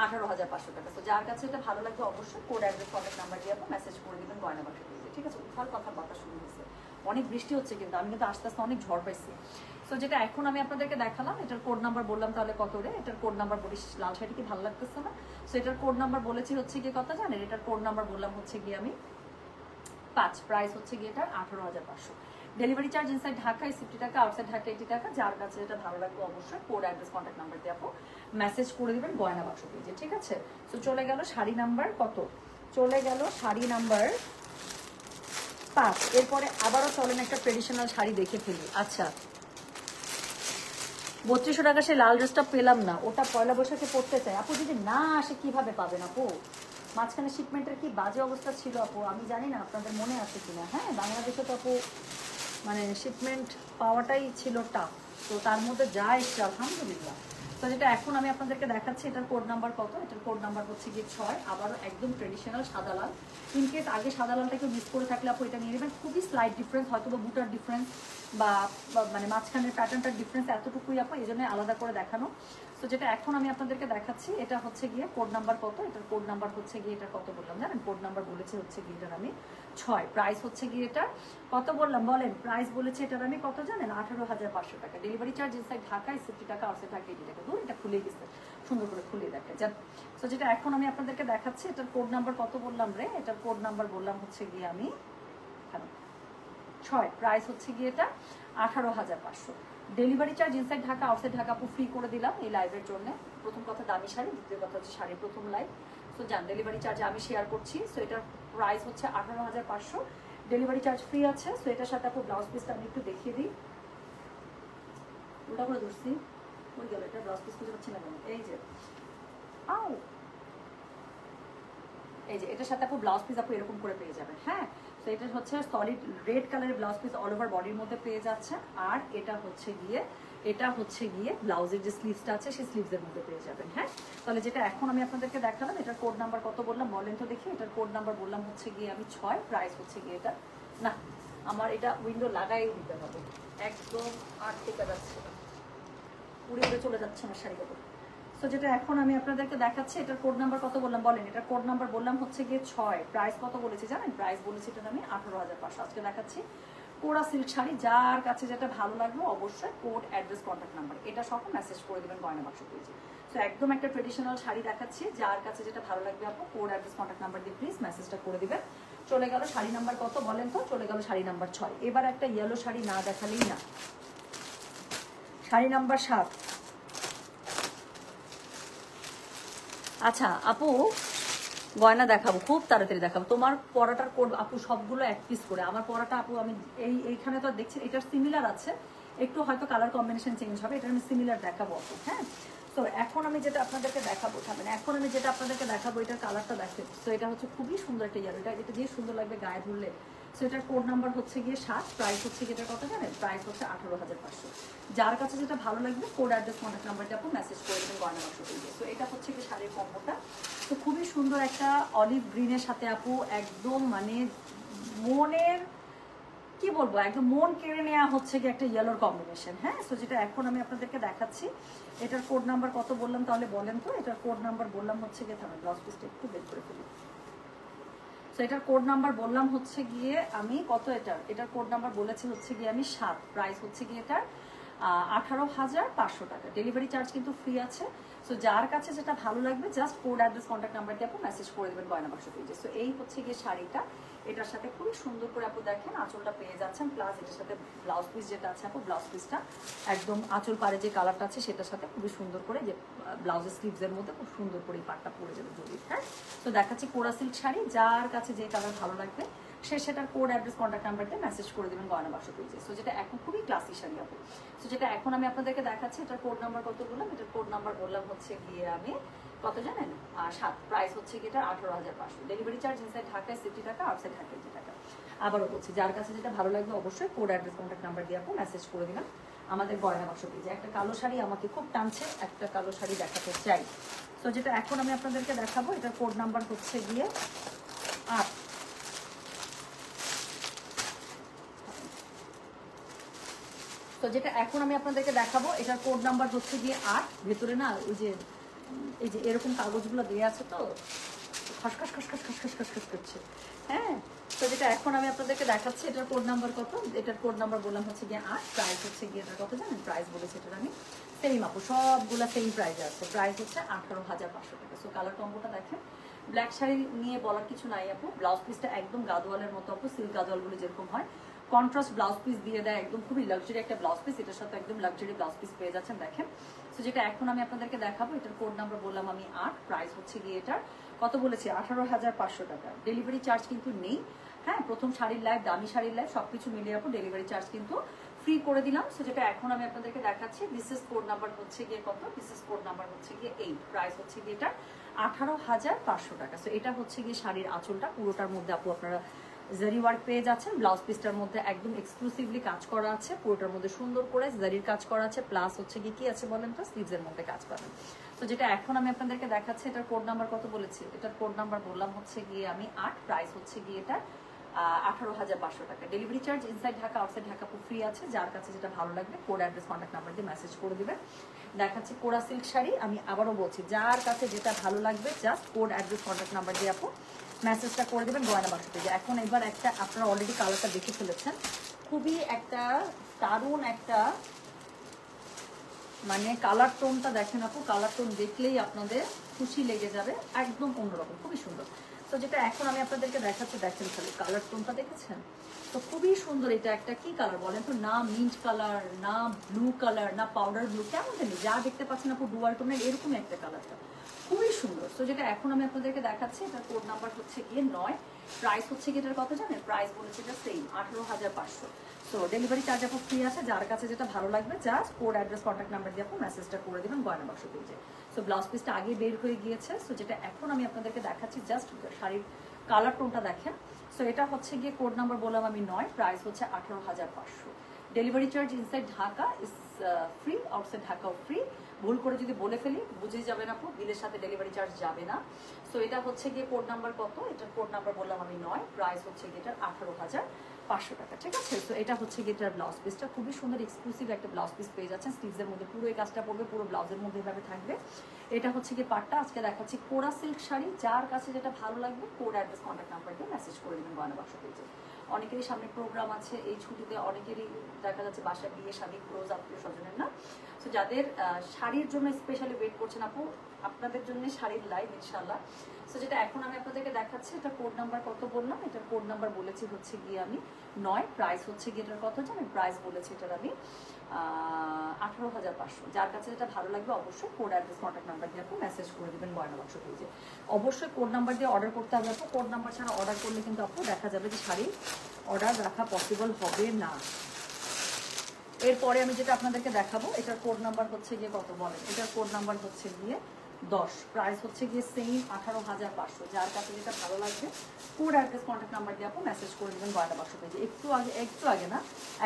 18,500 টাকা। তো যার কাছে এটা ভালো লাগবে অবশ্যই কোড, অ্যাড্রেস, কন্ট্যাক্ট নাম্বার দিয়ে আপনি মেসেজ করে দেবেন গয়না বাক্স পেজে। ঠিক আছে, উঠার কথা বাতাস শুরু হয়েছে, অনেক বৃষ্টি হচ্ছে কিন্তু আমি কিন্তু আস্তে আস্তে অনেক ঝড় পাইছি। সো যেটা এখন আমি আপনাদেরকে দেখালাম, এটার কোড নাম্বার বললাম তাহলে কত রে, এটার কোড নাম্বার বলিস, লাল শাড়ি কি ভালো লাগতেছে না? সো এটার কোড নাম্বার বলেছি হচ্ছে গিয়ে কত জানেন, এটার কোড নাম্বার বললাম হচ্ছে গিয়ে আমি 5, প্রাইস হচ্ছে গিয়ে এটার 18,500। ডেলিভারি চার্জ ইনসাইড ঢাকা 60 টাকা, আউটসাইড ঢাকা 80 টাকা। যার কাছে যেটা ভালো লাগবে অবশ্যই কোড অ্যাড্রেস কন্ট্যাক্ট নাম্বার দিয়ে আপু মেসেজ করে দিবেন গয়না বাক্স পেজে, ঠিক আছে? সো চলে গেল শাড়ি নাম্বার কত, চলে গেল শাড়ি নাম্বার 5। এরপরে আবারও চলেন একটা ট্রেডিশনাল শাড়ি দেখে ফেলি। আচ্ছা, 3200 টাকা সে লাল ড্রেসটা পেলাম না, ওটা পয়লা বৈশাখে পড়তে চাই। আপু যদি না আসে কিভাবে পাবেন আপু? মাঝখানে শিপমেন্টের কি বাজে অবস্থা ছিল আপু, আমি জানি না আপনাদের মনে আছে কিনা। হ্যাঁ, বাংলাদেশে তো আপু মানে শিপমেন্ট পাওয়াটাই ছিল টাফ, তো তার মধ্যে যা এসছে আলহামদুলিল্লাহ। তো যেটা এখন আমি আপনাদেরকে দেখাচ্ছি, এটার কোড নাম্বার কত, এটার কোড নাম্বার হচ্ছে গিয়ে 6। আবারও একদম ট্রেডিশনাল সাদা লাল। ইনকেস আগে সাদা লালটাকে মিস করে থাকলে আপু এটা নিয়ে নেবেন। খুবই স্লাইট ডিফারেন্স, হয়তো বা বুটার ডিফারেন্স বা মানে মাঝখানের প্যাটার্নটার ডিফারেন্স এতটুকুই আপু, এই জন্য আলাদা করে দেখানো। তো যেটা এখন আমি আপনাদেরকে দেখাচ্ছি, এটা হচ্ছে গিয়ে কোড নাম্বার কত, এটার কোড নাম্বার হচ্ছে গিয়ে এটা কত বললাম জানেন, কোড নাম্বার বলেছে হচ্ছে গিয়ে এটার আমি 6। প্রাইস হচ্ছে গিয়ে এটা কত বললাম বলেন, প্রাইস বলেছে এটার আমি কত জানেন, 18,500 টাকা। ডেলিভারি চার্জ ইনসাইড ঢাকায় 60 টাকা, আউটসাইড ঢাকা 80 টাকা। দূর, এটা খুলে গেছে, সুন্দর করে খুলে দেখে যান। তো যেটা এখন আমি আপনাদেরকে দেখাচ্ছি, এটার কোড নাম্বার কত বললাম রে, এটার কোড নাম্বার বললাম হচ্ছে গিয়ে আমি 6। প্রাইস হচ্ছে গিয়ে এটা 18,500। Delivery charge inside Dhaka, outside Dhaka আপু ফ্রি করে দিলাম এই লাইভের জন্য। প্রথম কথা দামি শাড়ি, দ্বিতীয় কথা হচ্ছে শাড়ির প্রথম লাইভ। সো যান, ডেলিভারি চার্জ আমি শেয়ার করছি। সো এটার প্রাইস হচ্ছে 18,500, ডেলিভারি চার্জ ফ্রি আছে। সো এটার সাথে আপু ব্লাউজ পিসটা আমি একটু দেখিয়ে দিই। ওটা করে ধরছি, ওই গেল, এটা ব্লাউজ পিস খুঁজে পাচ্ছি না কেন, এই যে আও, এই যে এটার সাথে আপু ব্লাউজ পিস আপু এরকম করে পেয়ে যাবেন। হ্যাঁ, তো এটা হচ্ছে সলিড রেড কালারের ব্লাউজ পিস অল ওভার বডির মধ্যে পেয়ে যাচ্ছে। আর এটা হচ্ছে গিয়ে ব্লাউজের যে স্লিভসটা আছে সেই স্লিভসের মধ্যে পেয়ে যাবেন। হ্যাঁ, তাহলে যেটা এখন আমি আপনাদেরকে দেখালাম, এটার কোড নাম্বার কত বললাম বলেন তো দেখি। এটার কোড নাম্বার বললাম হচ্ছে গিয়ে আমি 6। প্রাইস হচ্ছে গিয়ে এটা, না আমার এটা উইন্ডো লাগাই দিতে হবে, একদম আর টেকা যাচ্ছে না, উড়ে উড়ে চলে যাচ্ছে আমার শাড়িগুলো। সো যেটা এখন আমি আপনাদেরকে দেখাচ্ছি, এটার কোড নাম্বার কত বললাম বলেন, এটার কোড নাম্বার বললাম হচ্ছে গিয়ে 6। প্রাইস কত বলেছি জানেন, প্রাইস বলেছি এটা আমি 18,500। আজকে দেখাচ্ছি কোরা সিল্ক শাড়ি, যার কাছে যেটা ভালো লাগবে অবশ্যই কোড অ্যাড্রেস কন্ট্যাক্ট নাম্বার এটা সহ মেসেজ করে দেবেন গয়না বাক্স পেজে। সো একদম একটা ট্রেডিশনাল শাড়ি দেখাচ্ছি, যার কাছে যেটা ভালো লাগবে আপু কোড অ্যাড্রেস কন্ট্যাক্ট নাম্বার দিয়ে প্লিজ মেসেজটা করে দিবেন। চলে গেল শাড়ি নাম্বার কত বলেন তো, চলে গেল শাড়ি নাম্বার 6। এবার একটা ইয়েলো শাড়ি না দেখালেই না, শাড়ি নাম্বার 7। আচ্ছা আপু, গয়না দেখাবো, খুব তাড়াতাড়ি দেখাবো। তোমার পরাটার কোড আপু সবগুলো এক পিস করে, আমার পরাটা আপু আমি এইখানে তো দেখছি এটার সিমিলার আছে, একটু হয়তো কালার কম্বিনেশন চেঞ্জ হবে, এটা আমি সিমিলার দেখাবো আপু। হ্যাঁ, তো এখন আমি যেটা আপনাদেরকে দেখাবো, এখন আমি যেটা আপনাদেরকে দেখাবো এটার কালারটা দেখে। তো এটা হচ্ছে খুবই সুন্দর একটা ইয়েলো, এটা যে সুন্দর লাগবে গায়ে ধরলে। সো এটার কোড নাম্বার হচ্ছে গিয়ে 7। প্রাইস হচ্ছে গিয়ে এটা কত জানেন, প্রাইস হচ্ছে 18,500। যার কাছে যেটা ভালো লাগবে কোড অ্যাড্রেস কন্ট্যাক্ট নাম্বারটা আপু মেসেজ করে দেবেন গয়না বাক্স পেজে। তো এটা হচ্ছে গিয়ে শাড়ির কম্বোটা। তো খুবই সুন্দর একটা অলিভ গ্রিনের সাথে আপু একদম মানে মনের কি বলবো, একদম মন কেড়ে নেওয়া হচ্ছে গিয়ে একটা ইয়েলোর কম্বিনেশন। হ্যাঁ, সো যেটা এখন আমি আপনাদেরকে দেখাচ্ছি, এটার কোড নাম্বার কত বললাম তাহলে বলেন তো। এটার কোড নাম্বার বললাম হচ্ছে গিয়ে, থামেন ব্লাউজ পিসটা একটু বের করে ফেলি। সো এটার কোড নাম্বার বললাম হচ্ছে গিয়ে আমি কত, এটার কোড নাম্বার বলেছি হচ্ছে গিয়ে আমি 7। প্রাইস হচ্ছে গিয়ে এটার 18,500 টাকা। ডেলিভারি চার্জ কিন্তু ফ্রি আছে। সো যার কাছে যেটা ভালো লাগবে just code address contact number দিয়ে আপু মেসেজ করে দেবেন গয়না বাক্স পেজে। সো এই হচ্ছে গিয়ে শাড়িটা, এটার সাথে খুবই সুন্দর করে আপু দেখেন আঁচলটা পেয়ে যাচ্ছেন, প্লাস এটার সাথে ব্লাউজ পিস যেটা আছে আপু ব্লাউজ পিসটা একদম আঁচল পাড়ে যে কালারটা আছে সেটার সাথে খুবই সুন্দর করে, যে ব্লাউজের স্লিভসের মধ্যে খুব সুন্দর করে এই পাটটা পরে যাবে জড়িয়ে। হ্যাঁ, তো দেখাচ্ছি কোরা সিল্ক শাড়ি, যার কাছে যে কালার ভালো লাগবে সে সেটার কোড অ্যাড্রেস কন্ট্যাক্ট নাম্বারটা মেসেজ করে দেবেন গয়না বাক্স পেজে। সো যেটা এখন খুবই ক্লাসি শাড়ি আপু। সো যেটা এখন আমি আপনাদেরকে দেখাচ্ছি, এটার কোড নাম্বার কত বললাম, এটার কোড নাম্বার বললাম হচ্ছে গিয়ে আমি কত জানেন, 7। প্রাইস হচ্ছে গিয়ে এটা 18,500। ডেলিভারি চার্জ ইনসাইড ঢাকায় 60 টাকা, আউটসাইড ঢাকা 80 টাকা। আবারও বলছি, যার কাছে যেটা ভালো লাগবে অবশ্যই কোড অ্যাড্রেস কন্ট্যাক্ট নাম্বার দিয়ে আপু মেসেজ করে দিলাম আমাদের গয়না বাক্স পেজে। একটা কালো শাড়ি আমাকে খুব টানছে, একটা কালো শাড়ি দেখাতে চাই। সো যেটা এখন আমি আপনাদেরকে দেখাবো, এটার কোড নাম্বার হচ্ছে গিয়ে 8। তো যেটা এখন আমি আপনাদেরকে দেখাবো, এটার কোড নাম্বার হচ্ছে গিয়ে 8। ভেতরে না ওই যে এই যে এরকম কাগজগুলো দেওয়া আছে, তো খসখস খসখস খসখস খসখস করছে। হ্যাঁ, তো যেটা এখন আমি আপনাদেরকে দেখাচ্ছি, এটার কোড নাম্বার কত, এটার কোড নাম্বার বললাম হচ্ছে গিয়ে 8, প্রাইস হচ্ছে গিয়ে এটার কত জানেন, প্রাইস বলেছে এটার আমি সেম আপু, সবগুলা সেম প্রাইসে আছে, প্রাইস হচ্ছে 18,500 টাকা। সো কালার কম্বোটা দেখেন, ব্ল্যাক শাড়ি নিয়ে বলার কিছু নাই আপু, ব্লাউজ পিসটা একদম গাদোয়ালের মতো আপু, সিল্ক গাদোয়ালগুলো যেরকম হয় কন্ট্রাস্ট ব্লাউজ পিস দিয়ে দেয়, একদম খুবই লাক্সারি একটা ব্লাউজ পিস, এটার সাথে একদম লাক্সারি ব্লাউজ পিস পেয়ে যাচ্ছেন দেখেন। সো যেটা এখন আমি আপনাদেরকে দেখাবো, এটার কোড নাম্বার বললাম আমি 8, প্রাইস হচ্ছে গিয়ে এটার কত বলেছি 18,500 টাকা। ডেলিভারি চার্জ কিন্তু নেই, হ্যাঁ, প্রথম শাড়ির লাইভ, দামি শাড়ির লাইভ সবকিছু মিলিয়ে আপু ডেলিভারি চার্জ কিন্তু ফ্রি করে দিলাম। সো যেটা এখন আমি আপনাদেরকে দেখাচ্ছি, দিস ইজ কোড নাম্বার হচ্ছে গিয়ে কত, দিস ইজ কোড নাম্বার হচ্ছে গিয়ে 8, প্রাইস হচ্ছে গিয়ে এটা 18,500 টাকা। সো এটা হচ্ছে গিয়ে শাড়ির আঁচলটা, পুরোটার মধ্যে আপু আপনারা জারি ওয়ার্ক পেয়ে যাচ্ছেন, ব্লাউজ পিসটার মধ্যে একদম এক্সক্লুসিভলি কাজ করা আছে, পুরোটার মধ্যে সুন্দর করে জারির কাজ করা আছে, প্লাস হচ্ছে গিয়ে কি আছে বলেন তো, স্লিভসের মধ্যে কাজ পাবেন। তো যেটা এখন আমি আপনাদেরকে দেখাচ্ছি, এটার কোড নাম্বার কত বলেছি, এটার কোড নাম্বার বললাম হচ্ছে গিয়ে আমি 8, প্রাইস হচ্ছে গিয়ে এটা 18,500 টাকা। Delivery charge inside Dhaka outside Dhaka free আছে, যার কাছে যেটা ভালো লাগবে কোড অ্যাড্রেস কন্ট্যাক্ট নাম্বার দিয়ে মেসেজ করে দিবেন। দেখাচ্ছি কোরা সিল্ক শাড়ি, আমি আবারও বলছি যার কাছে যেটা ভালো লাগবে just code address contact number দিয়ে আপু মেসেজটা করে দেবেন গয়না বাক্স পেজে। এখন এবার একটা আপনারা অলরেডি কালারটা দেখে ফেলেছেন, খুবই একটা দারুণ একটা মানে কালার টোনটা দেখেন আপু, কালার টোন দেখলেই আপনাদের খুশি লেগে যাবে, একদম অন্যরকম, খুবই সুন্দর। তো যেটা এখন আমি আপনাদেরকে দেখাচ্ছি, দেখেন খালি কালার টোনটা দেখেছেন তো খুবই সুন্দর। এটা একটা কি কালার বলেন তো, না মিন্ট কালার, না ব্লু কালার, না পাউডার ব্লু, কেমন জানি যা দেখতে পাচ্ছেন আপু ডুয়াল টোনের এরকম একটা কালারটা, খুবই সুন্দর। তো যেটা এখন আমি আপনাদেরকে দেখাচ্ছি, এটার কোড নাম্বার হচ্ছে গিয়ে 9, প্রাইস হচ্ছে গিয়ে এটার কত জানেন, প্রাইস বলেছে এটা সেম 18,500। সো ডেলিভারি চার্জ আপু ফ্রি আছে, যার কাছে যেটা ভালো লাগবে just code address contact number দিয়ে আপু মেসেজটা করে দেবেন গয়না বাক্স পেজে। সো ব্লাউজ পিসটা আগে বের হয়ে গিয়েছে। সো যেটা এখন আমি আপনাদেরকে দেখাচ্ছি, জাস্ট শাড়ির কালার টোনটা দেখেন। সো এটা হচ্ছে গিয়ে কোড নাম্বার বললাম আমি 9, প্রাইস হচ্ছে 18,500। Delivery charge inside Dhaka is free, outside ঢাকাও ফ্রি। ভুল করে যদি বলে ফেলি বুঝে যাবেন আপু, বিলের সাথে ডেলিভারি চার্জ যাবে না। সো এটা হচ্ছে গিয়ে কোড নাম্বার কত, এটার কোড নাম্বার বললাম আমি 9, প্রাইস হচ্ছে গিয়ে এটার 18,500 টাকা, ঠিক আছে। তো এটা হচ্ছে গিয়ে এটার ব্লাউজ পিসটা, খুবই সুন্দর এক্সক্লুসিভ একটা ব্লাউজ পিস পেয়ে যাচ্ছেন, স্লিভসের মধ্যে পুরো এই কাজটা পড়বে, পুরো ব্লাউজের মধ্যে এভাবে থাকবে। এটা হচ্ছে গিয়ে পাটটা। আজকে দেখাচ্ছি কোরা সিল্ক শাড়ি, যার কাছে যেটা ভালো লাগবে কোড অ্যাড্রেস কন্ট্যাক্ট নাম্বার দিয়ে মেসেজ করে দেবেন গয়না বাক্স পেজে। অনেকেরই সামনে প্রোগ্রাম আছে এই ছুটিতে, অনেকেরই দেখা যাচ্ছে বাসায় বিয়ে শাদী ক্লোজ আত্মীয় স্বজনের না। তো যাদের শাড়ির জন্য স্পেশালি ওয়েট করছেন আপু, আপনাদের জন্য শাড়ির লাইভ ইনশাল্লাহ। সো যেটা এখন আমি আপনাদেরকে দেখাচ্ছি, এটা কোড নাম্বার কত বললাম, এটার কোড নাম্বার বলেছি হচ্ছে গিয়ে আমি 9, প্রাইস হচ্ছে গিয়ে এটার কত জানেন, প্রাইস বলেছি এটার আমি 18,500। যার কাছে যেটা ভালো লাগবে অবশ্যই কোড অ্যাড্রেস কন্ট্যাক্ট নাম্বার দিয়ে আপু মেসেজ করে দেবেন গয়না বাক্স পেজে। অবশ্যই কোড নাম্বার দিয়ে অর্ডার করতে হবে আপু, কোড নাম্বার ছাড়া অর্ডার করলে কিন্তু আপু দেখা যাবে যে শাড়ি অর্ডার রাখা পসিবল হবে না। এরপরে আমি যেটা আপনাদেরকে দেখাবো, এটার কোড নাম্বার হচ্ছে গিয়ে কত বলেন, এটার কোড নাম্বার হচ্ছে গিয়ে 10, প্রাইস হচ্ছে গিয়ে সেম 18,500। যার কাছে যেটা ভালো লাগবে কোড অ্যাড্রেস কন্ট্যাক্ট নাম্বার দিয়ে আপু মেসেজ করে দেবেন গয়না বাক্স পেজে। একটু আগে না,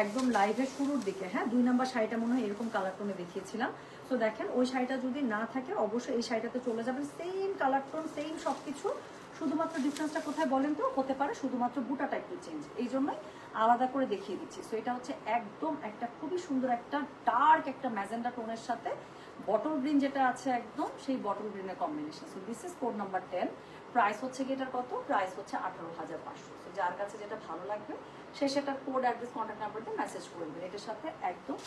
একদম লাইভের শুরুর দিকে, হ্যাঁ 2 নাম্বার শাড়িটা মনে হয় এরকম কালার টোনে দেখিয়েছিলাম। তো দেখেন ওই শাড়িটা যদি না থাকে অবশ্যই এই শাড়িটাতে চলে যাবেন, সেম কালার টোন, সেম সবকিছু, শুধুমাত্র ডিফারেন্সটা কোথায় বলেন তো, হতে পারে শুধুমাত্র বুটাটা একটু চেঞ্জ, এই জন্যই আলাদা করে দেখিয়ে দিচ্ছি। সো এটা হচ্ছে একদম একটা খুবই সুন্দর একটা ডার্ক একটা ম্যাজেন্ডা টোনের সাথে বটল গ্রিন যেটা আছে একদম সেই বটল গ্রিনের combination. So this is code number 10, price হচ্ছে কি এটার কত, প্রাইস হচ্ছে 18,500। সো যার কাছে যেটা ভালো লাগবে সে সেটার কোড অ্যাড্রেস কন্ট্যাক্ট নাম্বার দিয়ে মেসেজ করে দেবেন। এটার সাথে একদম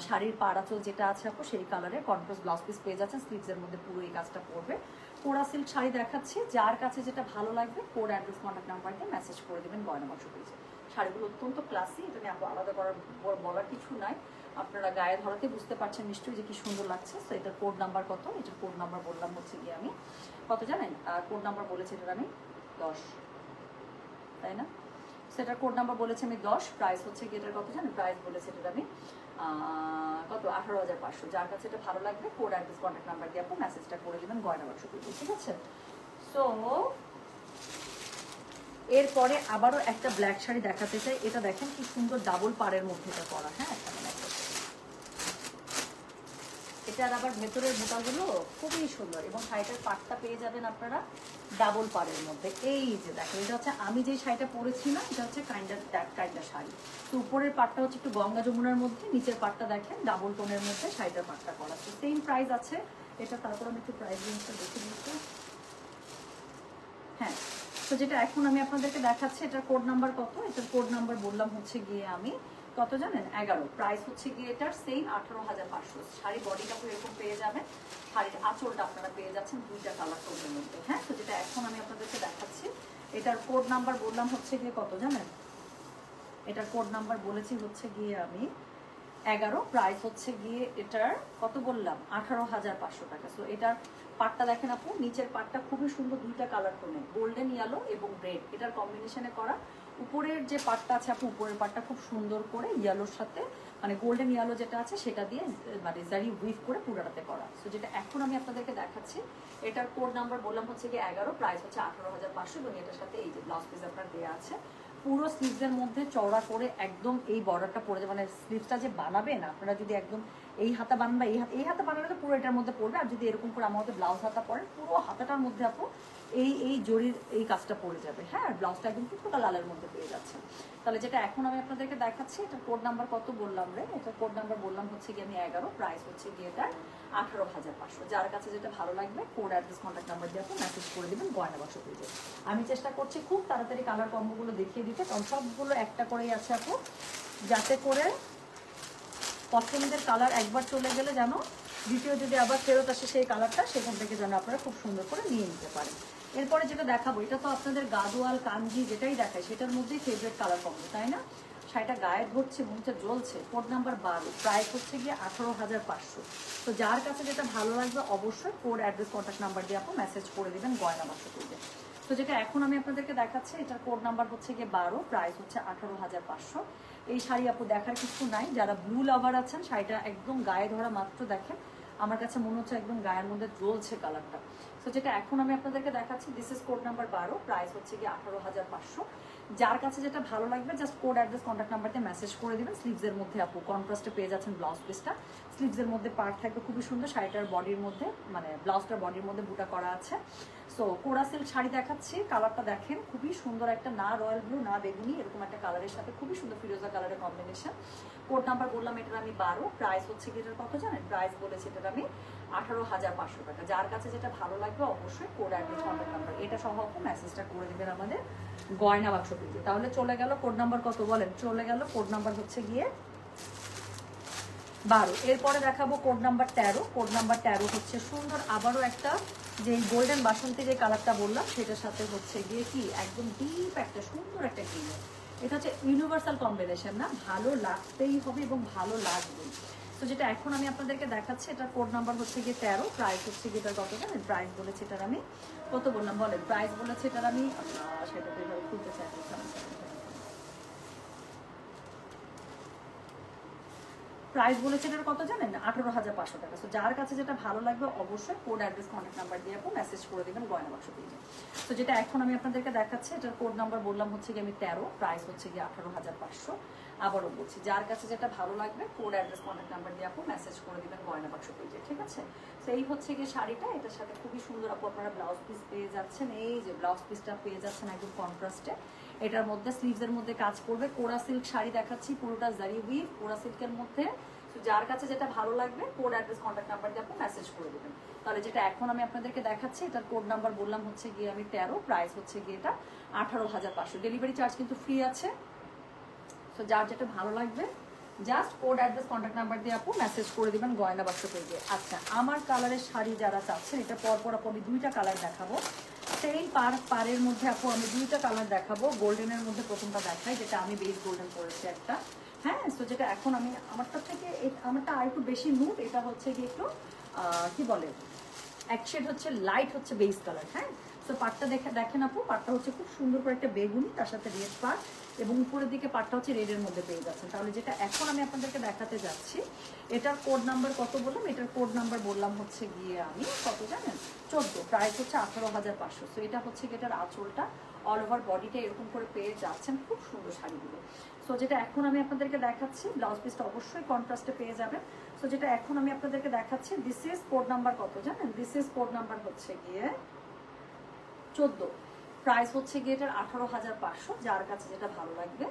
শাড়ির পাড়াচল যেটা আছে আপু সেই কালারের কন্ট্রাস্ট ব্লাউজ পিস পেয়ে যাচ্ছেন, স্লিভসের মধ্যে পুরো এই কাজটা পড়বে। কোরা সিল্ক শাড়ি দেখাচ্ছি, যার কাছে যেটা ভালো লাগবে কোড অ্যাড্রেস কন্ট্যাক্ট নাম্বার দিয়ে মেসেজ করে দেবেন গয়না বাক্স পেজে। শাড়িগুলো অত্যন্ত ক্লাসি, এটা নিয়ে আলাদা বলার কিছু নাই, আপনারা গায়ে ধরাতে বুঝতে পারছেন নিশ্চয়ই যে কি সুন্দর লাগছে। তো এটার কোড নাম্বার কত, এটার কোড নাম্বার বললাম হচ্ছে গিয়ে আমি কত জানেন, কোড নাম্বার বলেছি এটার আমি 10, তাই না। সেটার কোড নাম্বার বলেছি আমি 10, প্রাইস হচ্ছে গিয়ে এটার কত জানেন, প্রাইস বলেছি এটার আমি কত 18,500। যার কাছে এটা ভালো লাগবে কোড অ্যাড্রেস কন্ট্যাক্ট নাম্বার দিয়ে আপনি মেসেজটা করে দেবেন গয়না বাক্স পেজে, ঠিক আছে। সো এরপরে আবারও একটা ব্ল্যাক শাড়ি দেখাতে চাই, এটা দেখেন কি সুন্দর ডাবল পাড়ের মধ্যে এটা করা, হ্যাঁ এটার আবার ভেতরের বোতামগুলো খুবই সুন্দর, এবং শাড়িটার পাটটা পেয়ে যাবেন আপনারা ডাবল পাড়ের মধ্যে। এই যে দেখেন এটা হচ্ছে আমি যে শাড়িটা পরেছি না, এটা হচ্ছে কাইন্ডার শাড়ি। তো উপরের পাটটা হচ্ছে একটু গঙ্গা যমুনার মধ্যে, নিচের পাটটা দেখেন ডাবল টোনের মধ্যে শাড়িটার পাটটা করা, তো সেম প্রাইস আছে এটা। তারপর আমি একটু প্রাইস রেঞ্জটা দেখে নিচ্ছি, হ্যাঁ তো যেটা এখন আমি আপনাদেরকে দেখাচ্ছি, এটার কোড নাম্বার কত? এটার কোড নাম্বার বললাম হচ্ছে গিয়ে আমি কত জানেন, 11। প্রাইস হচ্ছে গিয়ে এটার সেম 18,500। শাড়ি বডিটা এরকম পেয়ে যাবেন, শাড়ির আঁচলটা আপনারা পেয়ে যাচ্ছেন দুইটা কালার টোনের মধ্যে। হ্যাঁ, তো যেটা এখন আমি আপনাদেরকে দেখাচ্ছি, এটার কোড নাম্বার বললাম হচ্ছে গিয়ে কত জানেন, এটার কোড নাম্বার বলেছি হচ্ছে গিয়ে আমি 11। প্রাইস হচ্ছে গিয়ে এটার কত বললাম, 18,500 টাকা। সো এটার পাটটা দেখেন আপু, নিচের পাটটা খুবই সুন্দর, দুইটা কালার টোনে, গোল্ডেন ইয়েলো এবং রেড, এটার কম্বিনেশনে করা। উপরের যে পাটটা আছে আপু, উপরের পাটটা খুব সুন্দর করে ইয়েলোর সাথে মানে গোল্ডেন ইয়েলো যেটা আছে সেটা দিয়ে মানে জারি উইভ করে পুরাটাতে করা। সো যেটা এখন আমি আপনাদেরকে দেখাচ্ছি, এটার কোড নাম্বার বললাম হচ্ছে গিয়ে 11, প্রাইস হচ্ছে 18,500 এবং এটার সাথে এই যে ব্লাউজ পিস আপনার দেওয়া আছে। পুরো স্লিভসের মধ্যে চওড়া করে একদম এই বর্ডারটা পড়ে যাবে, মানে স্লিভসটা যে বানাবেন আপনারা যদি একদম এই হাতা বানান বা এই হাতা বানালে তো পুরো এটার মধ্যে পড়বে, আর যদি এরকম করে আমাদের ব্লাউজ হাতা পরেন পুরো হাতাটার মধ্যে আপু এই জরির এই কাজটা পড়ে যাবে। হ্যাঁ, ব্লাউজটা একদম টুকটা লালের মধ্যে পেয়ে যাচ্ছে। তাহলে যেটা এখন আমি আপনাদেরকে দেখাচ্ছি, এটা কোড নাম্বার কত বললাম রে, এটা কোড নাম্বার বললাম হচ্ছে গিয়ে আমি 11, প্রাইস হচ্ছে গিয়ে এটা 18,500। যার কাছে যেটা ভালো লাগবে কোড অ্যাড্রেস কন্ট্যাক্ট নাম্বার দিয়ে আপনি মেসেজ করে দেবেন গয়না বাক্স পেজে। আমি চেষ্টা করছি খুব তাড়াতাড়ি কালার কম্বোগুলো দেখিয়ে দিতে, কারণ সবগুলো একটা করেই আছে আপু, যাতে করে পছন্দের কালার একবার চলে গেলে যেন দ্বিতীয় যদি আবার ফেরত আসে সেই কালারটা, সেখান থেকে যেন আপনারা খুব সুন্দর করে নিয়ে নিতে পারেন। এরপরে যেটা দেখাবো, এটা তো আপনাদের গাদোয়াল কাঞ্জি যেটাই দেখায় সেটার মধ্যেই ফেভারিট কালার কম্বো, তাই না? শাড়িটা গায়ে ধরছে, মুখটা জ্বলছে। কোড নাম্বার 12, প্রাইস হচ্ছে গিয়ে 18,500। তো যার কাছে যেটা ভালো লাগবে অবশ্যই কোড অ্যাড্রেস কন্ট্যাক্ট নাম্বার দিয়ে আপনি মেসেজ করে দেবেন গয়না বাক্স পেজে। তো যেটা এখন আমি আপনাদেরকে দেখাচ্ছি, এটার কোড নাম্বার হচ্ছে গিয়ে 12, প্রাইস হচ্ছে 18,500। এই শাড়ি আপু দেখার কিছু নাই, যারা ব্লু লাভার আছেন শাড়িটা একদম গায়ে ধরা মাত্র দেখেন, আমার কাছে মনে হচ্ছে একদম গায়ের মধ্যে জ্বলছে কালারটা। তো যেটা এখন আমি আপনাদেরকে দেখাচ্ছি, this is code number 12, price হচ্ছে গিয়ে 18,500। যার কাছে যেটা ভালো লাগবে just code address contact number দিয়ে মেসেজ করে দিবেন। স্লিভসের মধ্যে আপু কন্ট্রাস্টে পেয়ে যাচ্ছেন ব্লাউজ পিসটা, স্লিভসের মধ্যে পার্ট থাকবে খুবই সুন্দর, শাড়িটার বডির মধ্যে মানে ব্লাউজটার বডির মধ্যে বুটা করা আছে। সো কোরা সিল্ক শাড়ি দেখাচ্ছি, কালারটা দেখেন খুবই সুন্দর একটা, না রয়্যাল ব্লু না বেগুনি, এরকম একটা কালারের সাথে খুবই সুন্দর ফিরোজা কালারের কম্বিনেশন। কোড নাম্বার বললাম এটার আমি 12, প্রাইস হচ্ছে কি এটার কত জানেন, প্রাইস বলেছি এটার আমি 18,500 টাকা। যার কাছে যেটা ভালো লাগবে অবশ্যই কোড অ্যাড্রেস কন্ট্যাক্ট নাম্বার এটা সহ মেসেজটা করে দেবেন আমাদের গয়না বাক্স পেজে। তাহলে চলে গেল কোড নাম্বার কত বলেন, চলে গেল কোড নাম্বার হচ্ছে গিয়ে 12। এরপরে দেখাবো কোড নাম্বার 13। কোড নাম্বার 13 হচ্ছে সুন্দর আবারও একটা, যে গোল্ডেন বাসন্তী যে কালারটা বললাম সেটার সাথে হচ্ছে গিয়ে কি একদম ডিপ একটা সুন্দর একটা গ্রিন। এটা হচ্ছে ইউনিভার্সাল কম্বিনেশন, না ভালো লাগতেই হবে এবং ভালো লাগবে। তো যেটা এখন আমি আপনাদেরকে দেখাচ্ছি, এটার কোড নাম্বার হচ্ছে গিয়ে 13, প্রাইস হচ্ছে গিয়ে এটার কত জানেন, প্রাইস বলেছে এটার আমি কত বললাম বলেন, প্রাইস বলেছে এটার আমি সেটা তো এভাবে খুলতে চাই, প্রাইস বলেছে এটার কত জানেন, 18,500 টাকা। তো যার কাছে যেটা ভালো লাগবে অবশ্যই কোড অ্যাড্রেস কন্ট্যাক্ট নাম্বার দিয়ে আপনি মেসেজ করে দেবেন গয়না বাক্স পেজে। তো যেটা এখন আমি আপনাদেরকে দেখাচ্ছি, এটার কোড নাম্বার বললাম হচ্ছে গিয়ে আমি 13, প্রাইস হচ্ছে গিয়ে 18,500। আবারও বলছি, যার কাছে যেটা ভালো লাগবে কোড অ্যাড্রেস কন্ট্যাক্ট নাম্বার দিয়ে আপনি মেসেজ করে দেবেন গয়না বাক্স পেজে, ঠিক আছে? তো এই হচ্ছে গিয়ে শাড়িটা, এটার সাথে খুবই সুন্দর আপু আপনারা ব্লাউজ পিস পেয়ে যাচ্ছেন, এই যে ব্লাউজ পিসটা পেয়ে যাচ্ছেন একদম কন্ট্রাস্টে। এটার মধ্যে স্লিভসের মধ্যে কাজ করবে, কোরা সিল্ক শাড়ি দেখাচ্ছি, পুরোটা জারি উইভ কোরা সিল্কের মধ্যে। তো যার কাছে যেটা ভালো লাগবে কোড অ্যাড্রেস কন্ট্যাক্ট নাম্বার দিয়ে আপনি মেসেজ করে দেবেন। তাহলে যেটা এখন আমি আপনাদেরকে দেখাচ্ছি, এটার কোড নাম্বার বললাম হচ্ছে গিয়ে আমি 13, প্রাইস হচ্ছে গিয়ে এটা 18,500। ডেলিভারি চার্জ কিন্তু ফ্রি আছে। তো যার যেটা ভালো লাগবে just code address contact number দিয়ে আপু মেসেজ করে দিবেন গয়না বাক্স পেজে। আচ্ছা, আমার কালারের শাড়ি যারা চাচ্ছেন, এটা পরপর আপু আমি দুইটা কালার দেখাবো, সেই পারের মধ্যে আপু আমি দুইটা কালার দেখাবো। গোল্ডেনের মধ্যে প্রথমটা দেখাই, যেটা আমি বেস গোল্ডেন করেছি একটা। হ্যাঁ, তো যেটা এখন আমি আমারটা থেকে আমারটা আর একটু বেশি নুট, এটা হচ্ছে কি একটু কি বলে এক শেড হচ্ছে লাইট হচ্ছে বেস কালার। হ্যাঁ, তো পাটটা দেখেন আপু, পাটটা হচ্ছে খুব সুন্দর করে একটা বেগুনি, তার সাথে রেড পাট এবং উপরের দিকে পাটটা হচ্ছে রেডের মধ্যে পেয়ে যাচ্ছেন। তাহলে যেটা এখন আমি আপনাদেরকে দেখাতে যাচ্ছি, এটার কোড নাম্বার কত বললাম, এটার কোড নাম্বার বললাম হচ্ছে গিয়ে আমি কত জানেন, 14, প্রাইস হচ্ছে 18,500। তো এটা হচ্ছে গিয়ে এটার আঁচলটা, অল ওভার বডিটা এরকম করে পেয়ে যাচ্ছেন, খুব সুন্দর শাড়িগুলো। সো যেটা এখন আমি আপনাদেরকে দেখাচ্ছি, ব্লাউজ পিসটা অবশ্যই কন্ট্রাস্টে পেয়ে যাবেন। সো যেটা এখন আমি আপনাদেরকে দেখাচ্ছি, দিস ইজ কোড নাম্বার কত জানেন, দিস ইজ কোড নাম্বার হচ্ছে গিয়ে 14, প্রাইস হচ্ছে গিয়ে এটার 18,500। যার কাছে যেটা ভালো লাগবে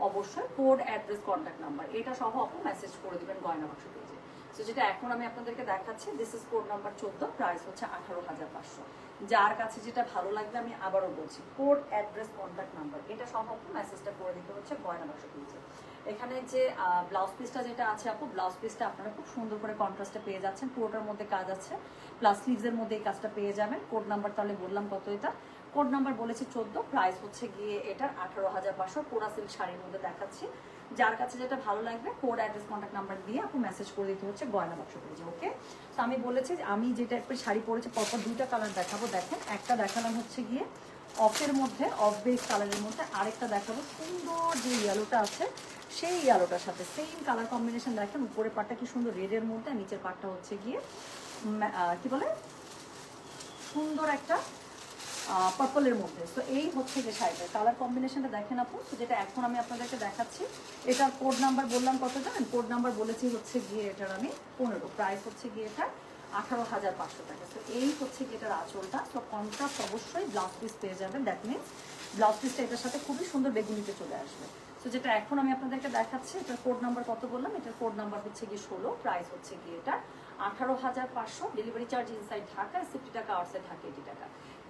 অবশ্যই কোড অ্যাড্রেস কন্ট্যাক্ট নাম্বার এটা সহ আপনি মেসেজ করে দিবেন গয়না বাক্স পেজে। তো যেটা এখন আমি আপনাদেরকে দেখাচ্ছি, this is code number 14, price হচ্ছে 18,500। যার কাছে যেটা ভালো লাগবে আমি আবারও বলছি, কোড, অ্যাড্রেস, কন্ট্যাক্ট নাম্বার, এটা সম্ভব মেসেজটা করে দিতে হচ্ছে গয়না বাক্স পেজে। এখানে যে ব্লাউজ পিসটা যেটা আছে আপু, ব্লাউজ পিসটা আপনারা খুব সুন্দর করে কন্ট্রাস্টে পেয়ে যাচ্ছেন, পুরোটার মধ্যে কাজ আছে, প্লাস স্লিভসের মধ্যে এই কাজটা পেয়ে যাবেন। কোড নাম্বার তাহলে বললাম কত, এটা কোড নাম্বার বলেছি 14, প্রাইস হচ্ছে গিয়ে এটার 18,500, কোরা সিল্ক শাড়ির মধ্যে দেখাচ্ছি। যার কাছে যেটা ভালো লাগবে কোড, অ্যাড্রেস, কন্ট্যাক্ট নাম্বার দিয়ে আপনি মেসেজ করে দিতে হচ্ছে গয়না বাক্স পেজে। ওকে, তো আমি বলেছি যে আমি যেটা একটা শাড়ি পরেছি পরপর দুইটা কালার দেখাবো। দেখেন, একটা দেখালাম হচ্ছে গিয়ে অফের মধ্যে, অফ বেস কালারের মধ্যে, আরেকটা দেখাবো সুন্দর যে ইয়েলোটা আছে সেই ইয়েলোটার সাথে সেম কালার কম্বিনেশন। দেখেন উপরের পাটটা কি সুন্দর রেডের মধ্যে, নিচের পাটটা হচ্ছে গিয়ে কি বলে সুন্দর একটা পার্পলের মধ্যে। তো এই হচ্ছে যে শাড়িটার কালার কম্বিনেশনটা দেখেন আপু। তো যেটা এখন আমি আপনাদেরকে দেখাচ্ছি, এটার কোড নাম্বার বললাম কত জানেন? কোড নাম্বার বলেছি হচ্ছে গিয়ে এটার আমি 15, প্রাইস হচ্ছে গিয়ে এটা 18,500 টাকা। তো এই হচ্ছে গিয়ে এটার আঁচলটা। তো কন্ট্রাস্ট অবশ্যই ব্লাউজ পিস পেয়ে যাবেন, দ্যাট মিনস ব্লাউজ পিসটা এটার সাথে খুবই সুন্দর বেগুনিতে চলে আসবে। তো যেটা এখন আমি আপনাদেরকে দেখাচ্ছি, এটার কোড নাম্বার কত বললাম? এটার কোড নাম্বার হচ্ছে গিয়ে 16, প্রাইস হচ্ছে গিয়ে এটা 18,500, ডেলিভারি চার্জ ইনসাইড ঢাকা 60 টাকা, আউটসাইড ঢাকা 80 টাকা।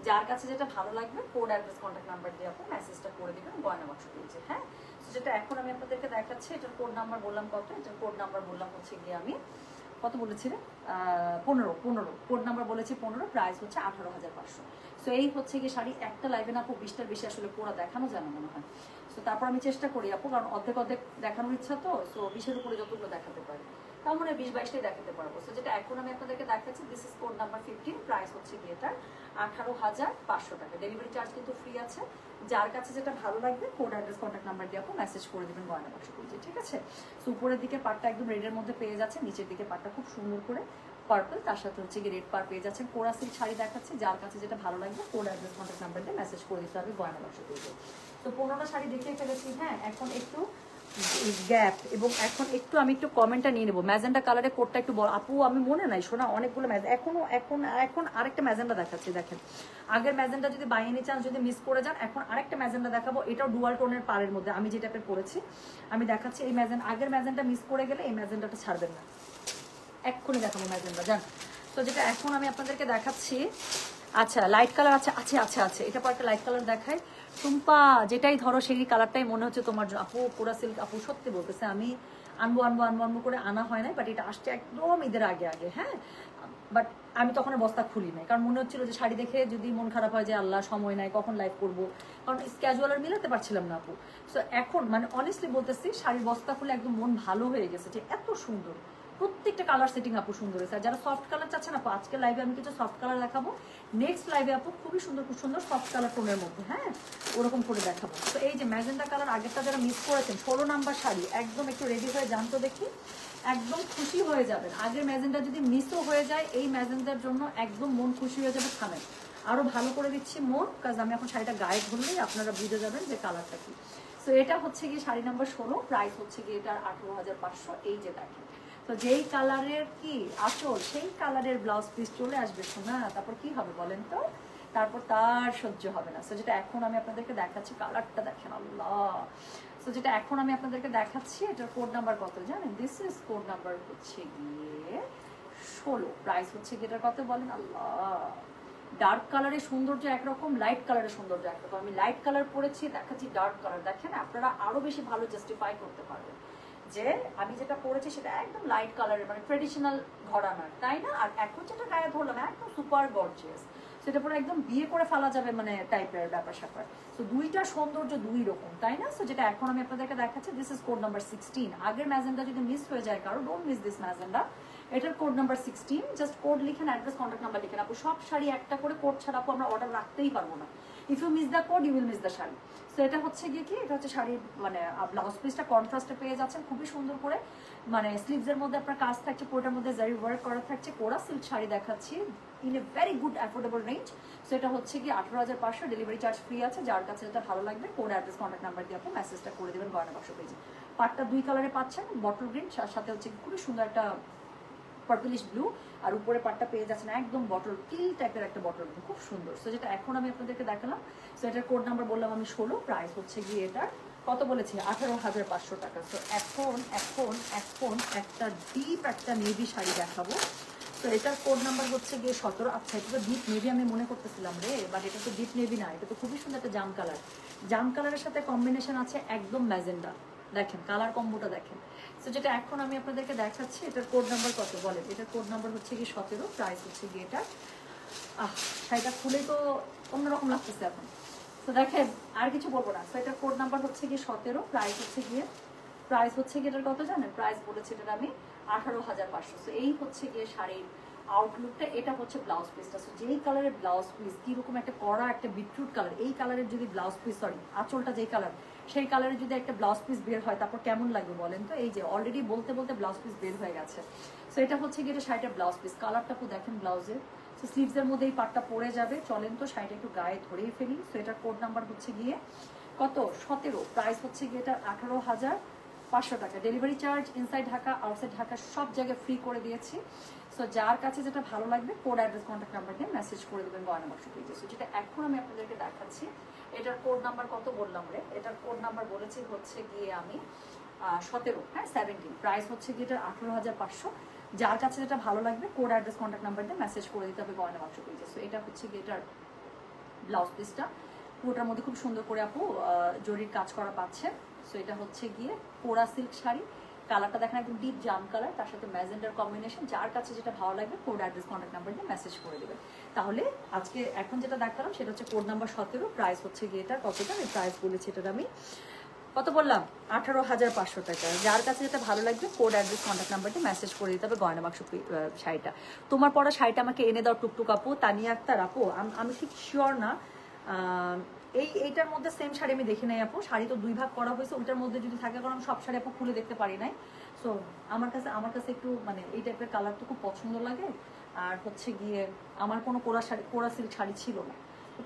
যার কাছে যেটা ভালো লাগবে কোড, অ্যাড্রেস, কন্ট্যাক্ট নাম্বার দিয়ে আপনি মেসেজটা করে দেবেন গয়না বাক্স পেয়েছে। হ্যাঁ, তো যেটা এখন আমি আপনাদেরকে দেখাচ্ছি, এটার কোড নাম্বার বললাম কত? এটার কোড নাম্বার বললাম হচ্ছে গিয়ে আমি কত বলেছি রে, 15, কোড নাম্বার বলেছি 15, প্রাইস হচ্ছে 18,500। সো এই হচ্ছে গিয়ে শাড়ি। একটা লাইভে না আপু 20টার বেশি আসলে পুরো দেখানো যায় না মনে হয়। সো তারপর আমি চেষ্টা করি আপু, কারণ অর্ধেক অর্ধেক দেখানোর ইচ্ছা, তো সো 20-এর উপরে যতগুলো দেখাতে পারি তার মানে 20-22টাই দেখাতে পারবো। সো যেটা এখন আমি আপনাদেরকে দেখাচ্ছি, this is code number 15, price হচ্ছে গিয়ে এটার 18,500 টাকা, ডেলিভারি চার্জ কিন্তু ফ্রি আছে। যার কাছে যেটা ভালো লাগবে কোড, অ্যাড্রেস, কন্ট্যাক্ট নাম্বার দিয়ে আপনি মেসেজ করে দেবেন গয়না বাক্স পেজে। ঠিক আছে, সো উপরের দিকে পাটটা একদম রেডের মধ্যে পেয়ে যাচ্ছে, নিচের দিকে পাটটা খুব সুন্দর করে পার্পল, তার সাথে হচ্ছে গিয়ে রেড পার পেয়ে যাচ্ছেন। কোরা সিল্ক শাড়ি দেখাচ্ছে, যার কাছে যেটা ভালো লাগবে কোড, অ্যাড্রেস, কন্ট্যাক্ট নাম্বার দিয়ে মেসেজ করে দিতে হবে গয়না বাক্স পেজে। তো 15টা শাড়ি দেখে ফেলেছি। হ্যাঁ, এখন একটু গ্যাপ এবং এখন একটু আমি একটু কমেন্টটা নিয়ে নেবো। ম্যাজেন্ডা কালারের কোডটা একটু বল আপু, আমি মনে নাই শোনা, অনেকগুলো এখন আরেকটা ম্যাজেন্ডা দেখাচ্ছি। দেখেন, আগের ম্যাজেন্ডা যদি বাই এনি চান্স যদি মিস করে যান, এখন আরেকটা ম্যাজেন্ডা দেখাবো, এটাও ডুয়াল টোনের পাড়ের মধ্যে আমি যে টাইপের পরেছি আমি দেখাচ্ছি। এই আগের ম্যাজেন্ডা মিস করে গেলে এই ম্যাজেন্ডাটা ছাড়বেন না, এক্ষুনি দেখাবো ম্যাজেন্ডা জান। তো যেটা এখন আমি আপনাদেরকে দেখাচ্ছি, আচ্ছা লাইট কালার আছে, এটা পর একটা লাইট কালার দেখাই। টুম্পা, যেটাই ধরো সেই কালারটাই মনে হচ্ছে তোমার জন্য। আপু কোরা সিল্ক আপু সত্যি বলতেছে, আমি আনবো করে আনা হয় নাই, বাট এটা আসছে একদম ঈদের আগে। হ্যাঁ, বাট আমি তখন বস্তা খুলি নাই, কারণ মনে হচ্ছিল যে শাড়ি দেখে যদি মন খারাপ হয় যে আল্লাহ সময় নাই, কখন লাইভ করবো, কারণ ক্যাজুয়াল আর মিলাতে পারছিলাম না আপু। সো এখন মানে অনেস্টলি বলতেছি, শাড়ির বস্তা খুলে একদম মন ভালো হয়ে গেছে যে এত সুন্দর, প্রত্যেকটা কালার সেটিং আপু সুন্দর হয়েছে। আর যারা সফট কালার চাচ্ছেন আপু, আজকে লাইভে আমি কিছু সফট কালার দেখাবো, নেক্সট লাইভে আপু খুবই সুন্দর সফট কালার টোনের মধ্যে, হ্যাঁ ওরকম করে দেখাবো। তো এই যে ম্যাজেন্ডা কালার আগেরটা যারা মিস করেছেন, 16 নাম্বার শাড়ি, একদম একটু রেডি হয়ে যান তো দেখি, একদম খুশি হয়ে যাবেন। আগের ম্যাজেন্ডা যদি মিসও হয়ে যায়, এই ম্যাজেন্ডার জন্য একদম মন খুশি হয়ে যাবে। থামেন, আরো ভালো করে দিচ্ছি মন, কাজ আমি এখন শাড়িটা গায়ে ধরলেই আপনারা বুঝে যাবেন যে কালারটা কি। তো এটা হচ্ছে গিয়ে শাড়ি নাম্বার 16, প্রাইস হচ্ছে গিয়ে এটার 18,500। এই যে দেখেন, তো যেই কালারের কি আসল সেই কালারের ব্লাউজ পিস চলে আসবে শোনা, তারপর কি হবে বলেন তো? তারপর তার সহ্য হবে না। সো যেটা এখন আমি আপনাদেরকে দেখাচ্ছি, কালারটা দেখেন আল্লাহ। সো যেটা এখন আমি আপনাদেরকে দেখাচ্ছি, এটার কোড নাম্বার কত জানেন? দিস ইজ কোড নাম্বার হচ্ছে গিয়ে 16, প্রাইস হচ্ছে গিয়ে এটার কত বলেন? আল্লাহ, ডার্ক কালারের সৌন্দর্য একরকম, লাইট কালারের সৌন্দর্য একরকম। আমি লাইট কালার পরেছি, দেখাচ্ছি ডার্ক কালার, দেখেন আপনারা আরো বেশি ভালো জাস্টিফাই করতে পারবেন যে আমি যেটা পরেছি সেটা একদম লাইট কালারের, মানে ট্রেডিশনাল ঘরানার, তাই না? আর এখন যেটা গায়ে ধরলাম একদম সুপার গর্জিয়াস, সেটা পরে একদম বিয়ে করে ফেলা যাবে মানে টাইপের ব্যাপার স্যাপার। তো দুইটা সৌন্দর্য দুই রকম, তাই না? সো যেটা এখন আমি আপনাদেরকে দেখাচ্ছি, দিস ইজ কোড নাম্বার 16। আগের ম্যাজেন্ডা যদি মিস হয়ে যায় কারো, ডোন্ট মিস দিস ম্যাজেন্ডা। এটার কোড নাম্বার 16, জাস্ট কোড লিখেন, অ্যাড্রেস, কন্ট্যাক্ট নাম্বার লিখেন আপু। সব শাড়ি একটা করে কোড ছাড়া আপু আমরা অর্ডার রাখতেই পারবো না। If you miss the code you will miss the sari. তো এটা হচ্ছে গিয়ে কি, এটা হচ্ছে শাড়ির মানে ব্লাউজ পিসটা কন্ট্রাস্টে পেয়ে যাচ্ছেন খুবই সুন্দর করে, মানে স্লিভসের মধ্যে আপনার কাজ থাকছে, পুরোটার মধ্যে জারি ওয়ার্ক করা থাকছে। কোরা সিল্ক শাড়ি দেখাচ্ছি in a very good affordable range. So এটা হচ্ছে কি 18,500, ডেলিভারি চার্জ ফ্রি আছে। যার কাছে যেটা ভালো লাগবে কোড, অ্যাড্রেস, কন্ট্যাক্ট নাম্বার দিয়ে আপনি মেসেজটা করে দেবেন গয়না বাক্স পেজে। পাটটা দুই কালারে পাচ্ছেন, বটল গ্রিন, সাথে হচ্ছে খুবই সুন্দর একটা পার্পলিশ ব্লু, আর উপরে পাটটা পেয়ে যাচ্ছেন একদম বটল টিল টাইপের একটা বটল, খুব সুন্দর। সো যেটা এখন আমি আপনাদেরকে দেখালাম, সো এটার কোড নাম্বার বললাম আমি 16, প্রাইস হচ্ছে গিয়ে এটার কত বলেছি? 18,500 টাকা। সো এখন একটা ডিপ একটা নেভি শাড়ি দেখাবো, তো এটার কোড নাম্বার হচ্ছে গিয়ে 17। আচ্ছা, এটা তো ডিপ নেভি আমি মনে করতেছিলাম রে, বাট এটা তো ডিপ নেভি না, এটা তো খুবই সুন্দর একটা জাম কালার। জাম কালারের সাথে কম্বিনেশন আছে একদম ম্যাজেন্ডা, দেখেন কালার কম্বোটা দেখেন। তো যেটা এখন আমি আপনাদেরকে দেখাচ্ছি, এটার কোড নাম্বার কত বলেন? এটার কোড নাম্বার হচ্ছে গিয়ে 17, প্রাইস হচ্ছে গিয়ে এটা শাড়িটা খুলে তো অন্যরকম লাগতেছে এখন। তো দেখেন আর কিছু বলবো না। তো এটার কোড নাম্বার হচ্ছে গিয়ে 17, প্রাইস হচ্ছে গিয়ে এটার কত জানেন? প্রাইস বলেছি এটার আমি 18,500। তো এই হচ্ছে গিয়ে শাড়ির আউটলুকটা। এটা হচ্ছে ব্লাউজ পিসটা। সো যেই কালারের ব্লাউজ পিস, কিরকম একটা কড়া একটা বিটরুট কালার, এই কালারের যদি ব্লাউজ পিস, সরি আঁচলটা যেই কালার, সেই কালারের যদি একটা ব্লাউজ পিস বের হয় তারপর কেমন লাগবে বলেন তো? এই যে অলরেডি বলতে বলতে ব্লাউজ পিস বের হয়ে গেছে। সো এটা হচ্ছে গিয়ে শাড়িটার ব্লাউজ পিস, কালারটা তো দেখেন ব্লাউজের। সো স্লিভসের মধ্যে এই পাটটা পরে যাবে। চলেন তো শাড়িটা একটু গায়ে ধরেই ফেলি। সো এটার কোড নাম্বার হচ্ছে গিয়ে কত? 17, প্রাইস হচ্ছে গিয়ে এটা 18,500 টাকা। Delivery charge inside Dhaka outside Dhaka সব জায়গায় ফ্রি করে দিয়েছি। সো যার কাছে যেটা ভালো লাগবে কোড অ্যাড্রেস কন্ট্যাক্ট নাম্বার দিয়ে মেসেজ করে দেবেন গয়না বাক্স পেজে। সো যেটা এখন আমি আপনাদেরকে দেখাচ্ছি, এটার কোড নাম্বার কত বললাম রে? এটার কোড নাম্বার বলেছি হচ্ছে গিয়ে আমি 17, হ্যাঁ 17, প্রাইস হচ্ছে গিয়ে এটা 18,500। যার কাছে যেটা ভালো লাগবে কোড অ্যাড্রেস কন্ট্যাক্ট নাম্বার দিয়ে মেসেজ করে দিতে হবে গয়না বাক্স পেজে। সো এটা হচ্ছে গিয়ে এটার ব্লাউজ পিসটা, পুরোটার মধ্যে খুব সুন্দর করে আপু জরির কাজ করা পাচ্ছেন। সো এটা হচ্ছে গিয়ে কোরা সিল্ক শাড়ি, কালারটা দেখেন একদম ডিপ জাম কালার, তার সাথে ম্যাজেন্ডার কম্বিনেশন। যার কাছে যেটা ভালো লাগবে কোড অ্যাড্রেস কন্ট্যাক্ট নাম্বার দিয়ে মেসেজ করে দেবেন। তাহলে আজকে এখন যেটা দেখালাম সেটা হচ্ছে কোড নাম্বার 17, প্রাইস হচ্ছে গিয়ে এটা কতটা? প্রাইস বলেছি এটার আমি কত বললাম? 18,500 টাকা। যার কাছে যেটা ভালো লাগবে কোড অ্যাড্রেস কন্ট্যাক্ট নাম্বার দিয়ে মেসেজ করে দিতে হবে গয়না বাক্স শাড়িটা। তোমার পরা শাড়িটা আমাকে এনে দাও টুকটুক আপু, তানিয়া আক্তার আপু। আমি ঠিক শিওর না এইটার মধ্যে সেম শাড়ি আমি দেখি নাই আপু। শাড়ি তো 2 ভাগ করা হয়েছে, ওইটার মধ্যে যদি থাকে, কারণ সব শাড়ি আপু খুলে দেখতে পারি নাই। সো আমার কাছে একটু মানে এই টাইপের কালার তো খুব পছন্দ লাগে। আর হচ্ছে গিয়ে আমার কোনো কোরা সিল্ক শাড়ি ছিল না,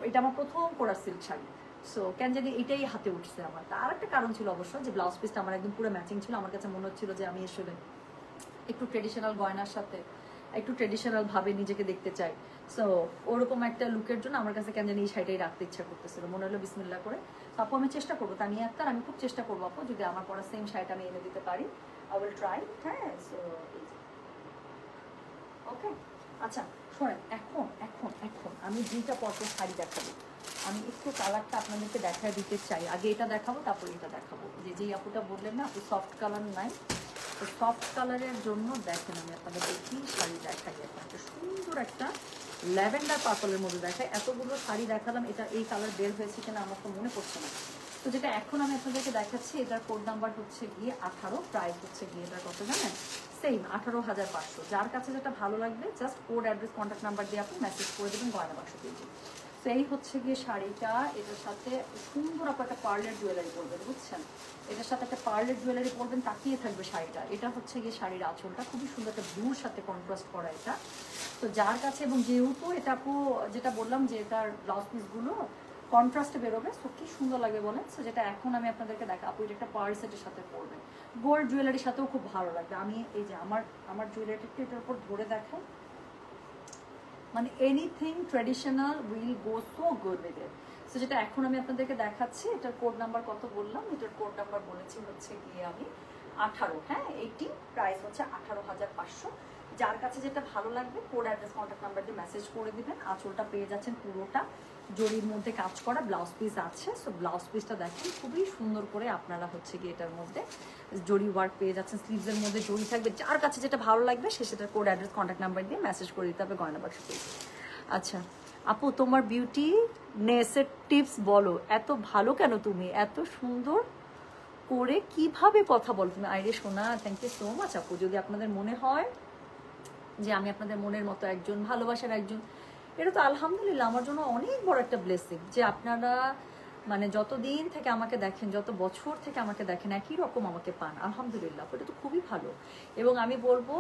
এটা আমার প্রথম কোরা সিল্ক শাড়ি। সো কেন জানি এটাই হাতে উঠছে আমার। আর একটা কারণ ছিল অবশ্য, যে ব্লাউজ পিসটা আমার একদম পুরো ম্যাচিং ছিল। আমার কাছে মনে হচ্ছিল যে আমি আসলে একটু ট্রেডিশনাল গয়নার সাথে একটু ট্রেডিশনাল ভাবে নিজেকে দেখতে চাই। সো ওরকম একটা লুকের জন্য আমার কাছে কেন জানি এই শাড়িটাই রাখতে ইচ্ছা করতেছিল। মনে হলো বিসমিল্লাহ করে। তো আপু আমি চেষ্টা করবো, তানিয়া আক্তার, আমি খুব চেষ্টা করবো আপু, যদি আমার পরা সেম শাড়িটা আমি এনে দিতে পারি, আই উইল ট্রাই। হ্যাঁ, সো ওকে। আচ্ছা শোনেন, এখন এখন এখন আমি দুইটা পরপর শাড়ি দেখাবো। আমি একটু কালারটা আপনাদেরকে দেখায় দিতে চাই। আগে এটা দেখাবো, তারপর এটা দেখাবো। যেই আপুটা বললেন না আপু সফট কালার নাই, তো সফট কালারের জন্য দেখেন আমি আপনাদেরকে কি শাড়ি দেখাই। একটা সুন্দর একটা ল্যাভেন্ডার পার্পলের মধ্যে দেখাই। এতগুলো শাড়ি দেখালাম, এটা এই কালার বের হয়েছে কিনা আমার তো মনে পড়ছে না। তো যেটা এখন আমি আপনাদেরকে দেখাচ্ছি, এটার কোড নাম্বার হচ্ছে গিয়ে 18, প্রাইস হচ্ছে গিয়ে এটার কত জানেন? সেম 18,500। যার কাছে যেটা ভালো লাগবে just code address contact number দিয়ে আপনি মেসেজ করে দেবেন গয়না বাক্স পেজে। তো এই হচ্ছে গিয়ে শাড়িটা। এটার সাথে সুন্দর আপনার একটা পার্লের জুয়েলারি পরবেন, বুঝছেন? এটার সাথে একটা পার্লের জুয়েলারি পরবেন, তাকিয়ে থাকবে শাড়িটা। এটা হচ্ছে গিয়ে শাড়ির আঁচলটা, খুবই সুন্দর একটা ব্লুর সাথে কন্ট্রাস্ট করা এটা। তো যার কাছে, এবং যেহেতু এটা আপু যেটা বললাম যে এটার ব্লাউজ পিসগুলো কন্ট্রাস্টে বেরোবে, সো কি সুন্দর লাগে বলেন। সো যেটা এখন আমি আপনাদেরকে দেখা, আপু এটা একটা পার্ল সেটের সাথে পরবেন, গোল্ড জুয়েলারির সাথেও খুব ভালো লাগবে। আমি এই যে আমার জুয়েলারিটা একটু এটার উপর ধরে দেখাই, মানে anything traditional will go so good with it. So যেটা এখন আমি আপনাদেরকে দেখাচ্ছি, এটার কোড নাম্বার কত বললাম? এটার কোড নাম্বার বলেছি হচ্ছে গিয়ে আমি 18, হ্যাঁ 18, প্রাইস হচ্ছে 18,500। যার কাছে যেটা ভালো লাগবে কোড অ্যাড্রেস কন্ট্যাক্ট নাম্বার দিয়ে মেসেজ করে দিবেন। আঁচলটা পেয়ে যাচ্ছেন পুরোটা জরির মধ্যে কাজ করা, ব্লাউজ পিস আছে। সো ব্লাউজ পিসটা দেখেন খুবই সুন্দর করে আপনারা হচ্ছে গিয়ে এটার মধ্যে জরি ওয়ার্ক পেয়ে যাচ্ছেন, স্লিভসের মধ্যে জরি থাকবে। যার কাছে যেটা ভালো লাগবে সে সেটার কোড অ্যাড্রেস কন্ট্যাক্ট নাম্বার দিয়ে মেসেজ করে দিতে হবে গয়না বাক্স পেজ। আচ্ছা আপু, তোমার বিউটি নেসের টিপস বলো। এত ভালো কেন তুমি? এত সুন্দর করে কিভাবে কথা বলো তুমি? আইরে সোনা, থ্যাংক ইউ সো মাচ আপু। যদি আপনাদের মনে হয় যে আমি আপনাদের মনের মতো একজন, ভালোবাসার একজন, এটা তো আলহামদুলিল্লাহ আমার জন্য অনেক বড় একটা ব্লেসিং যে আপনারা মানে যতদিন থেকে আমাকে দেখেন, যত বছর থেকে আমাকে দেখেন, একই রকম আমাকে পান। আলহামদুলিল্লাহ, এটা তো খুবই ভালো। এবং আমি বলবো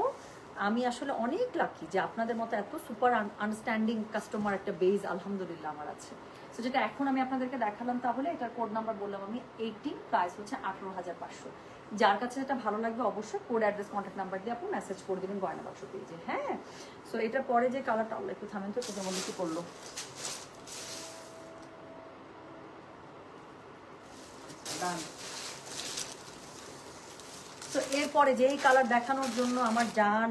আমি আসলে অনেক লাকি যে আপনাদের মতো এত সুপার আন্ডারস্ট্যান্ডিং কাস্টমার একটা বেজ আলহামদুলিল্লাহ আমার আছে। তো যেটা এখন আমি আপনাদেরকে দেখালাম, তাহলে এটার কোড নাম্বার বললাম আমি 18, প্রাইস হচ্ছে 18,500। যার কাছে যেটা ভালো লাগবে অবশ্যই কোড অ্যাড্রেস কন্ট্যাক্ট নাম্বার দিয়ে আপনি মেসেজ করে দেবেন গয়না বাক্স পেজে। হ্যাঁ, সো এটার পরে যে কালারটা, আল্লাহ একটু থামেন তো, তোদের মধ্যে কি করলো? তো এরপরে যেই কালার দেখানোর জন্য আমার জান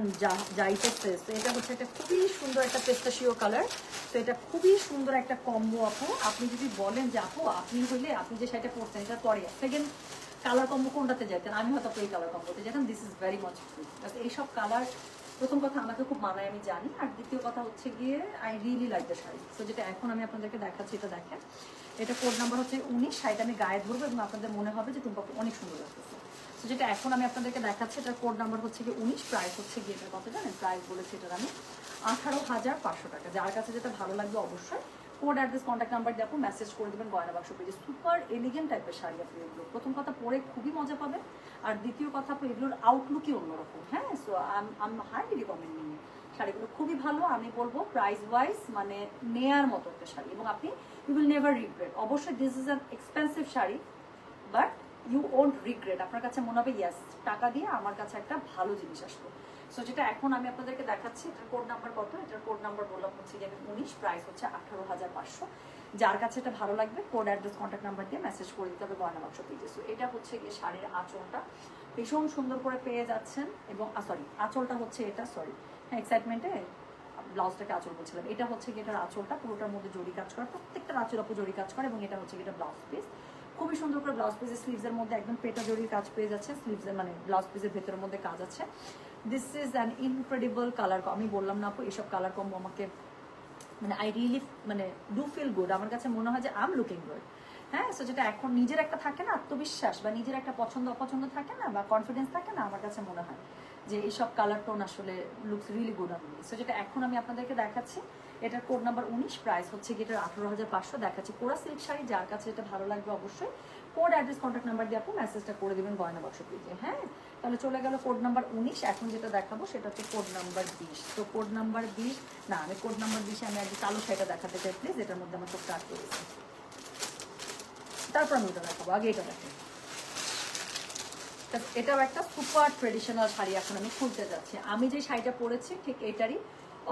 যাইতেছে, তো এটা হচ্ছে একটা খুবই সুন্দর একটা পেস্তাশিও কালার। তো এটা খুবই সুন্দর একটা কম্বো আপু। আপনি যদি বলেন যে আপু আপনি হইলে আপনি যে শাড়িটা পরছেন এটা পরে সেকেন্ড কালার কম্বো কোনটাতে যেতেন, আমি হয়তো এই কালার কম্বোতে যেতাম। দিস ইজ ভেরি মাচ এইসব কালার প্রথম কথা আমাকে খুব মানায় আমি জানি, আর দ্বিতীয় কথা হচ্ছে গিয়ে I really like the sari. তো যেটা এখন আমি আপনাদেরকে দেখাচ্ছি এটা দেখেন, এটা কোড নাম্বার হচ্ছে 19। শাড়িটা আমি গায়ে ধরবো এবং আপনাদের মনে হবে যে টুম্পাকে অনেক সুন্দর লাগতেছে। তো যেটা এখন আমি আপনাদেরকে দেখাচ্ছি এটার কোড নাম্বার হচ্ছে গিয়ে 19, প্রাইস হচ্ছে গিয়ে এটা কত জানেন? প্রাইস বলেছি এটার আমি 18,500 টাকা। যার কাছে যেটা ভালো লাগবে অবশ্যই কোড অ্যাড্রেস কন্ট্যাক্ট নাম্বার দিয়ে আপনি মেসেজ করে দেবেন গয়না বাক্স পেজে। সুপার এলিগেন্ট টাইপের শাড়ি আপনি এগুলো প্রথম কথা পরে খুবই মজা পাবেন, আর দ্বিতীয় কথা আপনি এগুলোর আউটলুকই অন্যরকম। হ্যাঁ, সো আম হাইলি রিকমেন্ডিং শাড়িগুলো খুবই ভালো। আমি বলবো প্রাইস ওয়াইজ মানে নেয়ার মতো একটা শাড়ি, এবং আপনি ইউ উইল নেভার রিগ্রেট। অবশ্যই this is an expensive sari, but you won't regret. আপনার কাছে মনে হবে ইয়েস টাকা দিয়ে আমার কাছে একটা ভালো জিনিস আসলো। সো যেটা এখন আমি আপনাদেরকে দেখাচ্ছি এটার কোড নাম্বার কত? এটার কোড নাম্বার বললাম হচ্ছে যে 19, প্রাইস হচ্ছে 18,500। যার কাছে এটা ভালো লাগবে কোড অ্যাড্রেস কন্ট্যাক্ট নাম্বার দিয়ে মেসেজ করে দিতে হবে গয়না বাক্স পেজে। সো এটা হচ্ছে গিয়ে শাড়ির আঁচলটা ভীষণ সুন্দর করে পেয়ে যাচ্ছেন, এবং সরি আঁচলটা হচ্ছে এটা, সরি হ্যাঁ এক্সাইটমেন্টে ব্লাউজটাকে আঁচল বলছিলাম। এটা হচ্ছে গিয়ে এটার আঁচলটা পুরোটার মধ্যে জরি কাজ করে, প্রত্যেকটা আঁচল আপু জরি কাজ করে, এবং এটা হচ্ছে গিয়ে এটা ব্লাউজ পিস খুবই সুন্দর করে ব্লাউজ পিসের স্লিভসের মধ্যে একদম পেটা জরির কাজ পেয়ে যাচ্ছে, স্লিভসের মানে ব্লাউজ পিসের ভেতরের মধ্যে কাজ আছে। This is an incredible colour. আমি বললাম না আপু এইসব কালার কম্বো আমাকে মানে আই রিয়েলি মানে ডু ফিল গুড। আমার কাছে মনে হয় যে আই এম লুকিং গুড। হ্যাঁ, সো যেটা এখন নিজের একটা থাকে না আত্মবিশ্বাস, বা নিজের একটা পছন্দ অপছন্দ থাকে না, বা কনফিডেন্স থাকে না, আমার কাছে মনে হয় যে এইসব কালার টোন আসলে looks really good on me. So যেটা এখন আমি আপনাদেরকে দেখাচ্ছি এটার কোড নাম্বার 19, প্রাইস হচ্ছে গিয়ে এটার 18,500। দেখাচ্ছি কোরা সিল্ক শাড়ি, যার কাছে এটা ভালো লাগবে অবশ্যই কোড অ্যাড্রেস কন্ট্যাক্ট নাম্বার দিয়ে আপনি মেসেজটা করে দেবেন গয়না বাক্স পেজে। হ্যাঁ, তাহলে চলে গেল কোড নাম্বার 19। এখন যেটা দেখাবো সেটা হচ্ছে কোড নাম্বার 20। তো কোড নাম্বার 20 না, আমি কোড নাম্বার 20 আমি আগে কালো শাড়িটা দেখাতে চাই প্লিজ, এটার মধ্যে আমার খুব কাজ করেছে, তারপর আমি ওটা দেখাবো। আগে এটা দেখেন, এটাও একটা সুপার ট্রেডিশনাল শাড়ি এখন আমি খুলতে যাচ্ছি। আমি যে শাড়িটা পরেছি ঠিক এটারই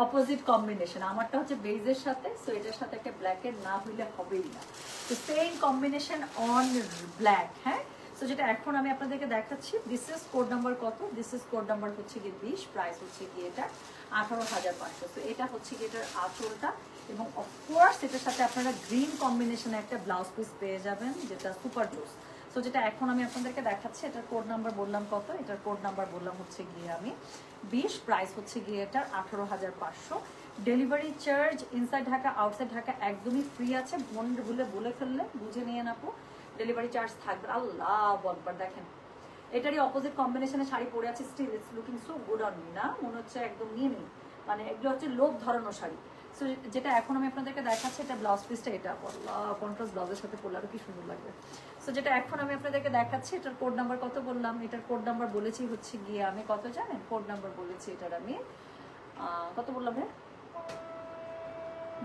অপোজিট কম্বিনেশন, আমারটা হচ্ছে বেজের সাথে, সো এটার সাথে একটা ব্ল্যাকের না হইলে হবেই না। তো সেম কম্বিনেশন অন ব্ল্যাক। হ্যাঁ, সো যেটা এখন আমি আপনাদেরকে দেখাচ্ছি দিস ইজ কোড নাম্বার কত? দিস ইজ কোড নাম্বার হচ্ছে গিয়ে 20, প্রাইস হচ্ছে গিয়ে এটা 18,500। তো এটা হচ্ছে গিয়ে এটার আঁচলটা, এবং অফকোর্স এটার সাথে আপনারা গ্রিন কম্বিনেশনে একটা ব্লাউজ পিস পেয়ে যাবেন যেটা সুপার জোস। সো যেটা এখন আমি আপনাদেরকে দেখাচ্ছি এটার কোড নাম্বার বললাম কত? এটার কোড নাম্বার বললাম হচ্ছে গিয়ে আমি 20, প্রাইস হচ্ছে গিয়ে এটার 18,500। Delivery charge inside Dhaka outside Dhaka একদমই ফ্রি আছে। মনে ভুলে বলে ফেললে বুঝে নিয়ে না আপু, ডেলিভারি চার্জ থাকবে। আল্লাহ বলবার দেখেন এটারই অপোজিট কম্বিনেশনে শাড়ি পরে আছে, still it's looking so good on me না, মনে হচ্ছে একদম নিয়ে নিই, মানে এগুলো হচ্ছে লোভ ধরানো শাড়ি। সো যেটা এখন আমি আপনাদেরকে দেখাচ্ছি এটা ব্লাউজ পিসটা, এটা কন্ট্রাস্ট ব্লাউজের সাথে পরলে আরো কি সুন্দর লাগবে। সো যেটা এখন আমি আপনাদেরকে দেখাচ্ছি এটার কোড নাম্বার কত বললাম? এটার কোড নাম্বার বলেছি হচ্ছে গিয়ে আমি কত জানেন? কোড নাম্বার বলেছি এটার আমি কত বললাম রে?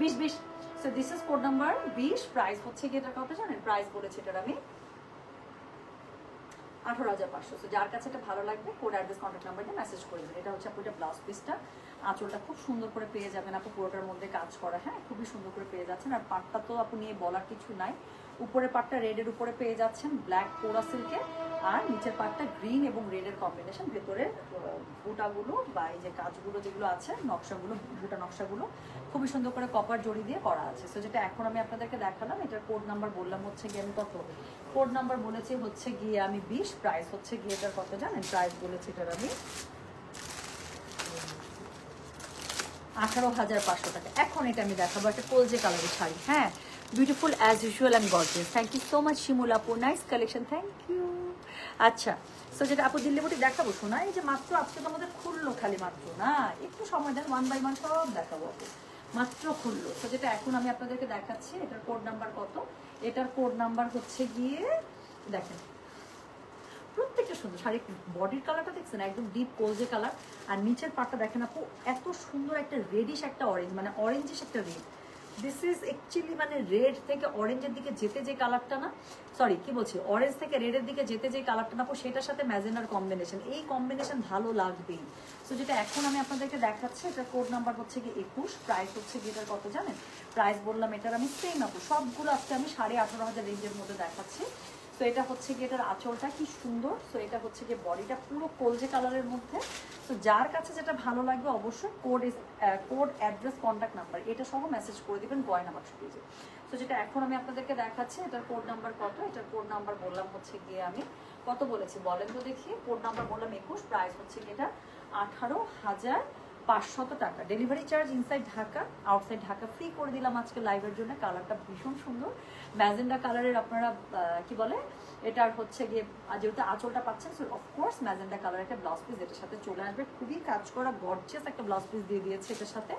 20। So this is code number 20, price হচ্ছে গিয়ে এটা কত জানেন? প্রাইস বলেছি এটার আমি 18,500। সো যার কাছে এটা ভালো লাগবে কোড অ্যাড্রেস কন্ট্যাক্ট নাম্বার দিয়ে মেসেজ করে দেবেন। এটা হচ্ছে আপু এটা ব্লাউজ পিসটা, আঁচলটা খুব সুন্দর করে পেয়ে যাবেন আপু, পুরোটার মধ্যে কাজ করা। হ্যাঁ, খুবই সুন্দর করে পেয়ে যাচ্ছেন। আর পাটটা তো আপু নিয়ে বলার কিছু নাই, উপরে পাটটা রেডের উপরে পেয়ে যাচ্ছেন ব্ল্যাক কোরা সিল্কে, আর নিচের পাটটা গ্রিন এবং রেডের কম্বিনেশন। ভেতরের বুটাগুলো বা এই যে কাজগুলো যেগুলো আছে নকশাগুলো, বুটা নকশাগুলো খুবই সুন্দর করে কপার জড়ি দিয়ে করা আছে। সো যেটা এখন আমি আপনাদেরকে দেখালাম এটার কোড নাম্বার বললাম হচ্ছে গিয়ে আমি কত? কোড নাম্বার বলেছি হচ্ছে গিয়ে আমি 20, প্রাইস হচ্ছে গিয়ে এটার কত জানেন? প্রাইস বলেছি এটার আমি 18,500 টাকা। এখন এটা আমি দেখাবো একটা কলজে কালারের শাড়ি। হ্যাঁ, beautiful as usual and gorgeous. Thank you so much Shimul আপু, নাইস কালেকশন, থ্যাংক ইউ। আচ্ছা, সো যেটা আপু দিল্লি বুটি দেখাবো শোনা, এই যে মাত্র আজকে তো আমাদের খুললো, খালি মাত্র না, একটু সময় দেন, 1 বাই 1 সব দেখাবো আপু, মাত্র খুললো। তো যেটা এখন আমি আপনাদেরকে দেখাচ্ছি এটার কোড নাম্বার কত? এটার কোড নাম্বার হচ্ছে গিয়ে দেখেন প্রত্যেকটা সুন্দর শাড়ির বডির কালারটা দেখছেন একদম ডিপ কোলজে কালার, আর নিচের পাটটা দেখেন আপু এত সুন্দর একটা রেডিশ একটা অরেঞ্জ, মানে অরেঞ্জিশ একটা রেড। দিস ইজ অ্যাকচুয়ালি মানে রেড থেকে অরেঞ্জের দিকে যেতে যে কালারটা না, সরি কি বলছি, অরেঞ্জ থেকে রেডের দিকে যেতে যে কালারটা না, সেটার সাথে ম্যাজেন্ডার কম্বিনেশন, এই কম্বিনেশন ভালো লাগবেই। সো যেটা এখন আমি আপনাদেরকে দেখাচ্ছি এটার কোড নাম্বার হচ্ছে কি 21, প্রাইস হচ্ছে কি এটার কত জানেন? প্রাইস বললাম এটার আমি সেম আপু, সবগুলো আজকে আমি 18,500 রেঞ্জের মধ্যে দেখাচ্ছি। সো এটা হচ্ছে গিয়ে এটার আঁচলটা কি সুন্দর। সো এটা হচ্ছে গিয়ে বডিটা পুরো কলজে কালারের মধ্যে। তো যার কাছে যেটা ভালো লাগবে অবশ্যই কোড অ্যাড্রেস কন্ট্যাক্ট নাম্বার এটা সহ মেসেজ করে দিবেন গয়না বাক্স পেজে। তো যেটা এখন আমি আপনাদেরকে দেখাচ্ছি এটার কোড নাম্বার কত, এটার কোড নাম্বার বললাম হচ্ছে গিয়ে আমি কত বলেছি বলেন তো দেখি। কোড নাম্বার বললাম 21, প্রাইস হচ্ছে গিয়ে এটা 18,500 টাকা। Delivery charge inside Dhaka outside Dhaka free করে দিলাম আজকে লাইভের জন্য। কালারটা ভীষণ সুন্দর ম্যাজেন্ডা কালারের, আপনারা কি বলে এটার হচ্ছে গিয়ে যেহেতু আঁচলটা পাচ্ছেন সো অফকোর্স ম্যাজেন্ডা কালার একটা ব্লাউজ পিস এটার সাথে চলে আসবে। খুবই কাজ করা গর্জিয়াস একটা ব্লাউজ পিস দিয়ে দিয়েছে এটার সাথে।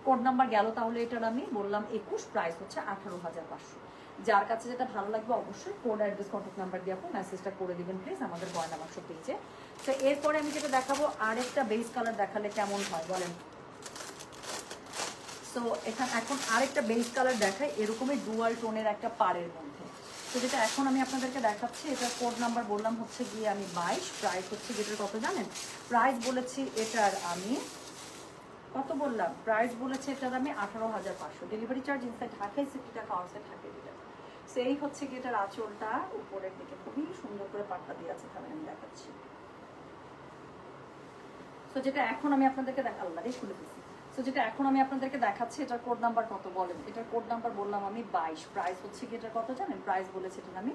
কোড নাম্বার গেল তাহলে এটার আমি বললাম 21, প্রাইস হচ্ছে 18,500। যার কাছে যেটা ভালো লাগবে অবশ্যই কোড অ্যাড্রেস কন্ট্যাক্ট নাম্বার দিয়ে আপনি মেসেজটা করে দিবেন প্লিজ আমাদের গয়না বাক্স পেজে। তো এরপরে আমি যেটা দেখাবো আরেকটা বেস কালার দেখালে কেমন হয় বলেন। সো এখন আরেকটা বেস কালার দেখাই এরকমই ডুয়াল টোনের একটা পাড়ের মধ্যে। তো যেটা এখন আমি আপনাদেরকে দেখাচ্ছি এটার কোড নাম্বার বললাম হচ্ছে গিয়ে আমি 22, প্রাইস হচ্ছে যেটার কত জানেন, প্রাইস বলেছি এটার আমি কত বললাম, প্রাইস বলেছে এটার আমি 18,500। ডেলিভারি চার্জ ইনসাইড ঢাকায় 60 টাকা, আউটসাইড ঢাকায় 2 টাকা। সো এই হচ্ছে গিয়ে এটার আঁচলটা উপরের দিকে খুবই সুন্দর করে পাট্টা দিয়ে আছে, তাহলে আমি দেখাচ্ছি। সো যেটা এখন আমি আপনাদেরকে খুলে দিচ্ছি। সো যেটা এখন আমি আপনাদেরকে দেখাচ্ছি এটার কোড নাম্বার কত বলেন। এটার কোড নাম্বার বললাম আমি 22, প্রাইস হচ্ছে কি এটার কত জানেন, প্রাইস বলেছে এটা আমি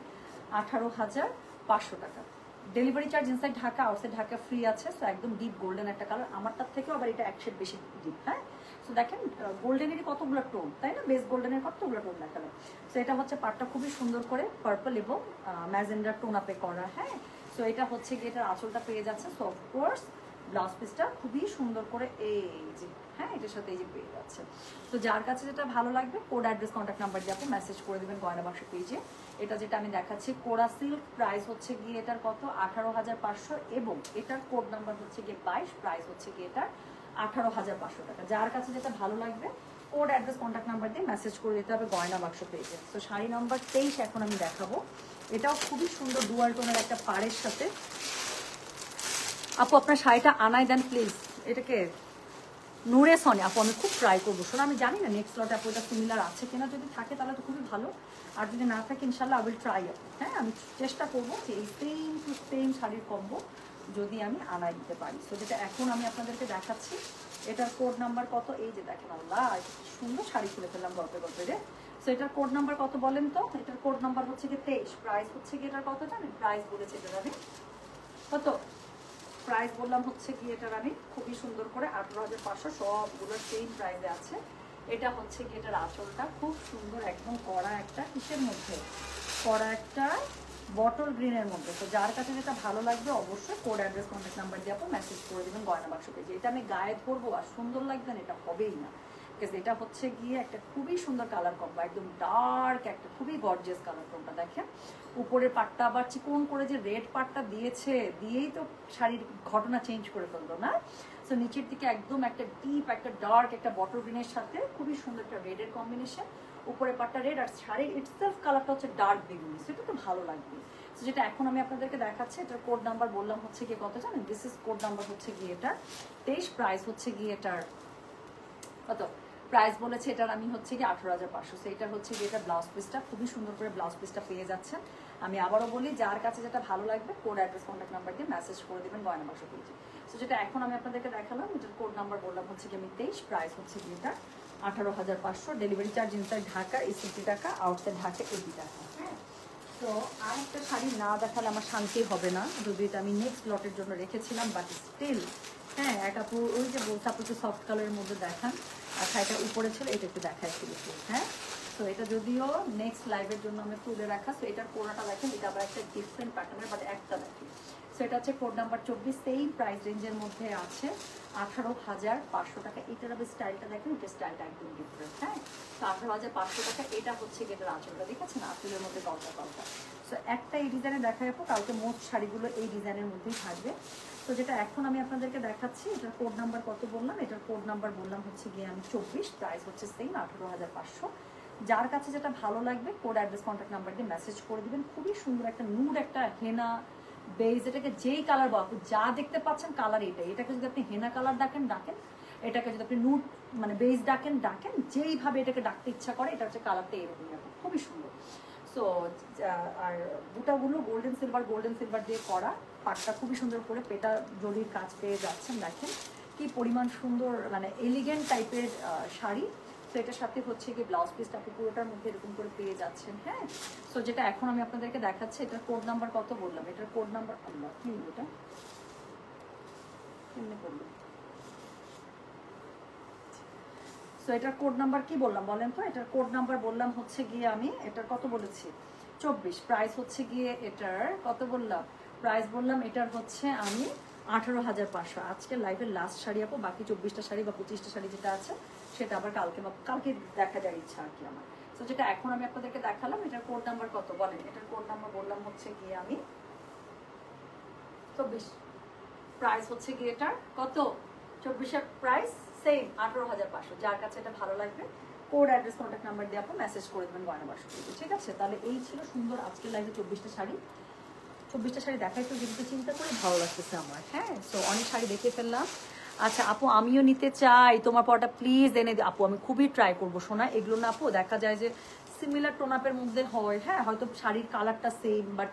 18,500 টাকা। Delivery charge inside Dhaka outside Dhaka free আছে। সো একদম ডিপ গোল্ডেন একটা কালার, আমারটার থেকেও আবার এটা 1 শেড বেশি ডিপ। হ্যাঁ, সো দেখেন গোল্ডেনেরই কতগুলো টোন, তাই না, বেস গোল্ডেনের কতগুলো টোন দেখালো। সো এটা হচ্ছে পাটটা খুবই সুন্দর করে পার্পল এবং ম্যাজেন্ডার টোন আপে করা। হ্যাঁ, সো এটা হচ্ছে কি এটার আঁচলটা পেয়ে যাচ্ছে। সো অফকোর্স ব্লাউজ পিসটা খুবই সুন্দর করে এই যে হ্যাঁ এটার সাথে এই যে পেয়ে যাচ্ছে। তো যার কাছে যেটা ভালো লাগবে কোড অ্যাড্রেস কন্ট্যাক্ট নাম্বার দিয়ে আপনি মেসেজ করে দেবেন গয়না বাক্স পেজে। এটা যেটা আমি দেখাচ্ছি কোরা সিল্ক, প্রাইস হচ্ছে গিয়ে এটার কত 18,500 এবং এটার কোড নাম্বার হচ্ছে গিয়ে 22, প্রাইস হচ্ছে গিয়ে এটার 18,500 টাকা। যার কাছে যেটা ভালো লাগবে কোড অ্যাড্রেস কন্ট্যাক্ট নাম্বার দিয়ে মেসেজ করে দিতে হবে গয়না বাক্স পেজে। তো শাড়ি নাম্বার 23 এখন আমি দেখাবো। এটাও খুবই সুন্দর ডুয়াল টোনের একটা পাড়ের সাথে। আপু আপনার শাড়িটা আনাই দেন প্লিজ। এটাকে নূরে সনে আপু আমি খুব ট্রাই করবো, শোনো আমি জানি না নেক্সট লটে আপু এটা সিমিলার আছে কিনা, যদি থাকে তাহলে তো খুবই ভালো, আর যদি না থাকে ইনশাল্লাহ আই উইল ট্রাই আপু। হ্যাঁ, আমি চেষ্টা করবো যে এই সেম টু সেম শাড়ির কম্বো যদি আমি আনাই দিতে পারি। সো যেটা এখন আমি আপনাদেরকে দেখাচ্ছি এটার কোড নাম্বার কত, এই যে দেখেন আল্লাহ সুন্দর শাড়ি খুলে ফেললাম গল্পে গল্পে রে। সো এটার কোড নাম্বার কত বলেন তো, এটার কোড নাম্বার হচ্ছে গিয়ে 23, প্রাইস হচ্ছে গিয়ে এটার কত জানেন, প্রাইস বলেছে এটার আমি কত, প্রাইস বললাম হচ্ছে কি এটার আমি খুবই সুন্দর করে 18,500, সবগুলো সেম প্রাইসে আছে। এটা হচ্ছে কি এটার আঁচলটা খুব সুন্দর একদম কড়া একটা কিসের মধ্যে, কড়া একটা বটল গ্রিনের মধ্যে। তো যার কাছে যেটা ভালো লাগবে অবশ্যই কোড অ্যাড্রেস কন্ট্যাক্ট নাম্বার দিয়ে আপনি মেসেজ করে দেবেন গয়না বাক্স পেজে। এটা আমি গায়ে ধরবো আর সুন্দর লাগবে না এটা হবেই না, বিকজ এটা হচ্ছে গিয়ে একটা খুবই সুন্দর কালার কম্বো, একদম ডার্ক একটা খুবই গর্জিয়াস কালার কোনটা দেখেন। উপরের পাটটা আবার চিকন করে যে রেড পাটটা দিয়েছে, দিয়েই তো শাড়ির ঘটনা চেঞ্জ করে ফেলতো না। সো নিচের দিকে একদম একটা ডিপ একটা ডার্ক একটা বটল গ্রিনের সাথে খুবই সুন্দর একটা রেডের কম্বিনেশন, উপরে পাটটা রেড আর শাড়ির ইটসেলফ কালারটা হচ্ছে ডার্ক বেগুনি। সেটা তো ভালো লাগবে। সো যেটা এখন আমি আপনাদেরকে দেখাচ্ছি এটার কোড নাম্বার বললাম হচ্ছে গিয়ে কত জানেন, দিস ইজ কোড নাম্বার হচ্ছে গিয়ে এটা 23, প্রাইস হচ্ছে গিয়ে এটার কত, প্রাইস বলেছে এটার আমি হচ্ছে কি 18,500। সো এটা হচ্ছে গিয়ে এটা ব্লাউজ পিসটা খুবই সুন্দর করে ব্লাউজ পিসটা পেয়ে যাচ্ছেন। আমি আবারও বলি যার কাছে যেটা ভালো লাগবে কোড অ্যাড্রেস কন্ট্যাক্ট নাম্বার দিয়ে মেসেজ করে দেবেন গয়না বাক্স পেজে। সো যেটা এখন আমি আপনাদেরকে দেখালাম এটার কোড নাম্বার বললাম হচ্ছে কি আমি 23, প্রাইস হচ্ছে গিয়ে এটা 18,500। ডেলিভারি চার্জ ইনসাইড ঢাকা 60 টাকা, আউটসাইড ঢাকা 80 টাকা। হ্যাঁ, তো আরেকটা শাড়ি না দেখালে আমার শান্তি হবে না, যদি এটা আমি নেক্সট লটের জন্য রেখেছিলাম, বাট স্টিল হ্যাঁ এক আপু ওই যে বলছে আপু একটু সফট কালারের মধ্যে দেখান, আর শাড়িটা উপরে ছিল এটা একটু দেখায় ফেলেছি। হ্যাঁ, তো এটা যদিও নেক্সট লাইভের জন্য আমি তুলে রাখা। সো এটার কোনাটা দেখেন, এটা আবার একটা ডিফারেন্ট প্যাটার্নের, বাট একটা দেখি। সো এটা হচ্ছে কোড নাম্বার 24, সেম প্রাইস রেঞ্জের মধ্যে আছে 18,500 টাকা। এটার আবার স্টাইলটা দেখেন, এটা স্টাইলটা একদম ডিফারেন্ট। হ্যাঁ, তো 18,500 টাকা। এটা হচ্ছে এটার আঁচলটা দেখেছেন, আঁচলের মধ্যে কলকা কলকা। সো একটা এই ডিজাইনে দেখা যাবো, কালকে মোস্ট শাড়িগুলো এই ডিজাইনের মধ্যেই থাকবে। তো যেটা এখন আমি আপনাদেরকে দেখাচ্ছি এটার কোড নাম্বার কত বললাম, এটার কোড নাম্বার বললাম হচ্ছে গিয়ে আমি 24, প্রাইস হচ্ছে সেম 18,500। যার কাছে যেটা ভালো লাগবে কোড অ্যাড্রেস কন্ট্যাক্ট নাম্বার দিয়ে মেসেজ করে দিবেন। খুবই সুন্দর একটা নুড একটা হেনা বেজ, এটাকে যেই কালার বলবো যা দেখতে পাচ্ছেন কালার এটাই। এটাকে যদি আপনি হেনা কালার ডাকেন ডাকেন, এটাকে যদি আপনি নুড মানে বেজ ডাকেন ডাকেন, যেইভাবে এটাকে ডাকতে ইচ্ছা করে, এটা হচ্ছে কালারটা এরকমই খুবই সুন্দর। সো সো আর বুটাগুলো গোল্ডেন সিলভার দিয়ে করা, পাটটা খুবই সুন্দর করে পেটা জরির কাজ পেয়ে যাচ্ছেন। দেখেন কি পরিমাণ সুন্দর, মানে এলিগেন্ট টাইপের শাড়ি। তো এটার সাথে হচ্ছে কি ব্লাউজ পিসটা আপনি পুরোটার মধ্যে এরকম করে পেয়ে যাচ্ছেন। হ্যাঁ, সো যেটা এখন আমি আপনাদেরকে দেখাচ্ছি, এটার কোড নাম্বার কত বললাম, এটার কোড নাম্বার আল্লাহ কি এটা কেমনে করলো। সো এটার কোড নাম্বার কি বললাম বলেন তো? এটার কোড নাম্বার বললাম হচ্ছে গিয়ে আমি এটার কত বলেছি 24। প্রাইস হচ্ছে গিয়ে এটার কত বললাম, প্রাইস বললাম এটার হচ্ছে আমি 18,500। আজকে লাইভের লাস্ট শাড়ি আপু, বাকি 24টা শাড়ি বা 25টা শাড়ি যেটা আছে সেটা আবার কালকে দেখা যায় ইচ্ছা আর কি আমার। তো যেটা এখন আমি আপনাদেরকে দেখালাম এটার কোড নাম্বার কত বলেন? এটার কোড নাম্বার বললাম হচ্ছে গিয়ে আমি 24। প্রাইস হচ্ছে গিয়ে এটার কত 24-এর প্রাইস সেম 18,500। যার কাছে এটা ভালো লাগবে কোড অ্যাড্রেস কন্ট্যাক্ট নাম্বার দিয়ে আপনি মেসেজ করে দেবেন গয়না বাক্স থেকে, ঠিক আছে? তাহলে এই ছিল সুন্দর আজকের লাইভে 24টা শাড়ি। 24টা শাড়ি দেখাই তো যেহেতু চিন্তা করে ভালো লাগতেছে আমার। হ্যাঁ, সো অনেক শাড়ি দেখে ফেললাম। আচ্ছা আপু আমিও নিতে চাই, তোমার পরটা প্লিজ এনে দিও। আপু আমি খুবই ট্রাই করবো শোনা, এগুলো না আপু দেখা যায় যে সিমিলার টোনাপের মধ্যে হয়। হ্যাঁ, হয়তো শাড়ির কালারটা সেম, বাট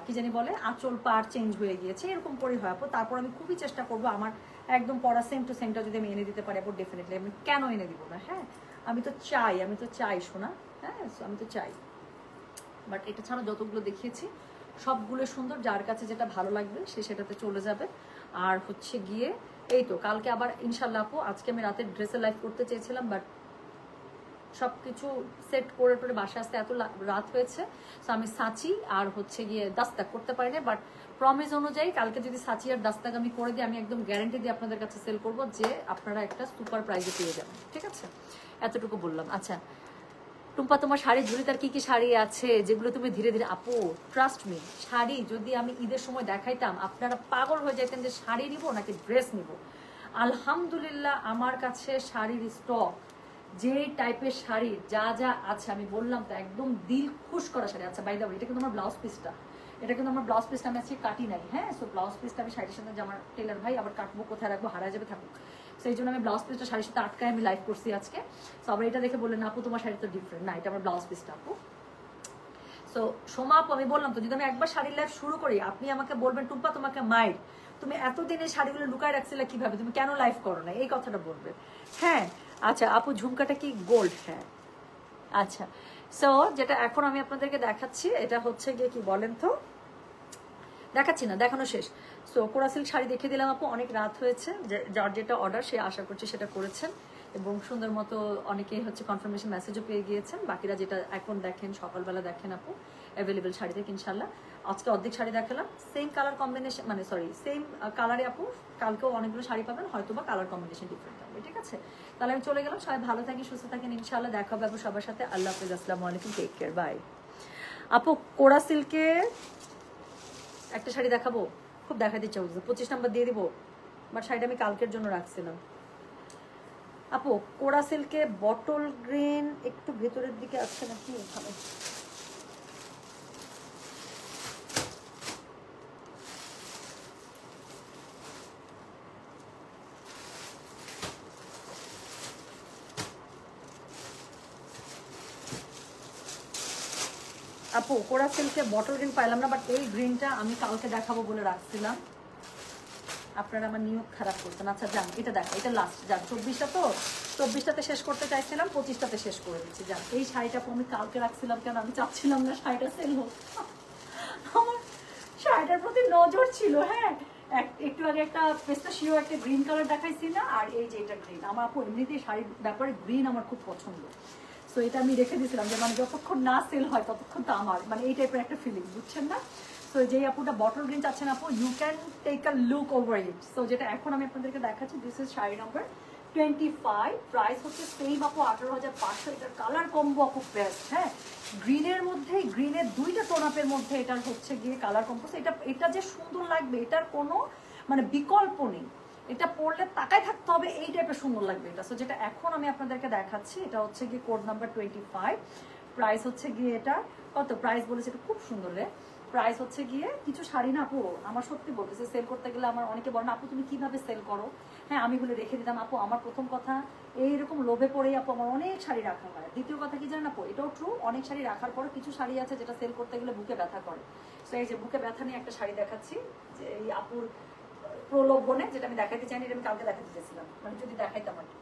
কি জানি বলে আঁচল পার চেঞ্জ হয়ে গিয়েছে, এরকম করেই হয় আপু। তারপর আমি খুবই চেষ্টা করবো আমার একদম পড়া সেম টু সেমটা যদি আমি এনে দিতে পারি আপু, ডেফিনেটলি আমি কেন এনে দিব না। হ্যাঁ, আমি তো চাই শোনা। হ্যাঁ, আমি তো চাই, বাট এটা ছাড়া যতগুলো দেখিয়েছি সবগুলো সুন্দর, যার কাছে যেটা ভালো লাগবে সে সেটাতে চলে যাবে। আর হচ্ছে গিয়ে এই তো কালকে আবার ইনশাল্লাহ আপু, আজকে আমি রাতে ড্রেসে লাইভ করতে চেয়েছিলাম, বাট সবকিছু সেট করে টোরে বাসা আসতে এত রাত হয়েছে, তো আমি সাচি আর হচ্ছে গিয়ে দাস্তাক করতে পারি না। বাট প্রমিস অনুযায়ী কালকে যদি সাচি আর দাস্তাক আমি করে দিই, আমি একদম গ্যারান্টি দিয়ে আপনাদের কাছে সেল করব যে আপনারা একটা সুপার প্রাইজে পেয়ে যাবেন, ঠিক আছে? এতটুকু বললাম। আচ্ছা টুম্পা তোমার শাড়ির ঝুড়িতে আর কি কি শাড়ি আছে যেগুলো তুমি ধীরে ধীরে, আপু ট্রাস্ট মি, শাড়ি যদি আমি ঈদের সময় দেখাইতাম আপনারা পাগল হয়ে যেতেন যে শাড়ি নিব নাকি ড্রেস নিব। আলহামদুলিল্লাহ আমার কাছে শাড়ির স্টক, যে টাইপের শাড়ি যা যা আছে আমি বললাম তো, একদম দিল খুশ করা শাড়ি। আচ্ছা বাই দ্য ওয়ে, এটা কিন্তু আমার ব্লাউজ পিসটা, আমি আজকে কাটি নাই। হ্যাঁ, সো ব্লাউজ পিসটা আমি শাড়ির সাথে, যে আমার টেলার ভাই আবার কাটবো, কোথায় রাখবো, হারা যাবে থাকুক, সেই জন্য আমি ব্লাউজ পিসটা শাড়ির সাথে আটকায় আমি লাইভ করছি আজকে। সো আবার এটা দেখে বললেন আপু তোমার শাড়ি তো ডিফারেন্ট, না এটা আমার ব্লাউজ পিসটা আপু। সো সোমা আপু আমি বললাম তো, যদি আমি একবার শাড়ির লাইভ শুরু করি আপনি আমাকে বলবেন টুম্পা তোমাকে মাইর, তুমি এতদিন এই শাড়িগুলো লুকায় রাখছিলে কিভাবে, তুমি কেন লাইভ করো না, এই কথাটা বলবে। হ্যাঁ আচ্ছা আপু ঝুমকাটা কি গোল্ড? হ্যাঁ আচ্ছা, সো যেটা এখন আমি আপনাদেরকে দেখাচ্ছি এটা হচ্ছে গিয়ে কি বলেন তো, দেখাচ্ছি না, দেখানো শেষ। সো কোরা সিল্ক শাড়ি দেখে দিলাম আপু, অনেক রাত হয়েছে, যার যেটা অর্ডার সে আশা করছি সেটা করেছেন এবং সুন্দর মতো অনেকেই হচ্ছে কনফার্মেশন মেসেজও পেয়ে গিয়েছেন। বাকিরা যেটা এখন দেখেন সকালবেলা দেখেন আপু অ্যাভেলেবেল শাড়ি থেকে ইনশাল্লাহ। আজকে অর্ধেক শাড়ি দেখালাম, সেম কালার কম্বিনেশন, মানে সরি সেম কালারে আপু কালকেও অনেকগুলো শাড়ি পাবেন, হয়তো বা কালার কম্বিনেশন ডিফারেন্ট হবে, ঠিক আছে? তাহলে আমি চলে গেলাম, সবাই ভালো থাকেন সুস্থ থাকেন ইনশাল্লাহ, দেখা হবে আপু সবার সাথে। আল্লাহ হাফিজ, আসসালামু আলাইকুম, টেক কেয়ার, বাই। আপু কোরা সিল্কে একটা শাড়ি দেখাবো, খুব দেখাতে ইচ্ছা হচ্ছে, 25 নাম্বার দিয়ে দিব, বাট শাড়িটা আমি কালকের জন্য রাখছিলাম। আপু কোরা সিল্কে বটল গ্রিন একটু ভেতরের দিকে আছে নাকি এখানে, আপু কোরা সিল্কে বটল গ্রিন পাইলাম না, বাট এই গ্রিনটা আমি কালকে দেখাবো বলে রাখছিলাম, আপনারা আমার নিয়োগ খারাপ করতেন। আচ্ছা যান এটা দেখা, এটা লাস্ট যান, 24টা তো 24টাতে শেষ করতে চাইছিলাম, 25টাতে শেষ করে দিচ্ছি। যান এই শাড়িটা আমি কালকে রাখছিলাম কেন, আমি চাচ্ছিলাম না শাড়িটা সেল হোক, আমার শাড়িটার প্রতি নজর ছিল। হ্যাঁ একটু আগে একটা পেস্টাশিও একটা গ্রিন কালার দেখাইছি না, আর এই যে এটা গ্রিন, আমার আপু এমনিতেই শাড়ির ব্যাপারে গ্রিন আমার খুব পছন্দ। সো এটা আমি রেখে দিয়েছিলাম যে মানে যতক্ষণ না সেল হয় ততক্ষণ তো আমার মানে এই টাইপের একটা ফিলিং, বুঝছেন না? সো যে আপুটা বটল গ্রিন চাচ্ছেন আপু, you can take a look over it. So যেটা এখন আমি আপনাদেরকে দেখাচ্ছি, this is sari number 25, price হচ্ছে সেম আপু 18,500। এটার কালার কম্বো আপু বেস্ট। হ্যাঁ গ্রিনের মধ্যে, গ্রিনের দুইটা টোনাপের মধ্যে এটার হচ্ছে গিয়ে কালার কম্বো, এটা যে সুন্দর লাগবে এটার কোনো মানে বিকল্প নেই, এটা পরলে তাকায় থাকতে হবে, এই টাইপের সুন্দর লাগবে এটা। সো যেটা এখন আমি আপনাদেরকে দেখাচ্ছি এটা হচ্ছে গিয়ে কোড নাম্বার 25, প্রাইস হচ্ছে গিয়ে এটা কত প্রাইস বলেছে, এটা খুব সুন্দর রে, প্রাইস হচ্ছে গিয়ে কিছু শাড়ি না আপু আমার সত্যি বলতেছে সেল করতে গেলে আমার অনেকে বলেন আপু তুমি কিভাবে সেল করো, হ্যাঁ আমি বলে রেখে দিতাম আপু। আমার প্রথম কথা এইরকম লোভে পড়েই আপু আমার অনেক শাড়ি রাখা হয়। দ্বিতীয় কথা কি জানেন আপু, এটাও ট্রু, অনেক শাড়ি রাখার পরও কিছু শাড়ি আছে যেটা সেল করতে গেলে বুকে ব্যথা করে। তো এই যে বুকে ব্যথা নিয়ে একটা শাড়ি দেখাচ্ছি, যে এই আপুর প্রলোভনে, যেটা আমি দেখাতে চাইনি, এটা আমি কালকে দেখাতে চেয়েছিলাম, মানে যদি দেখাইতাম আর কি।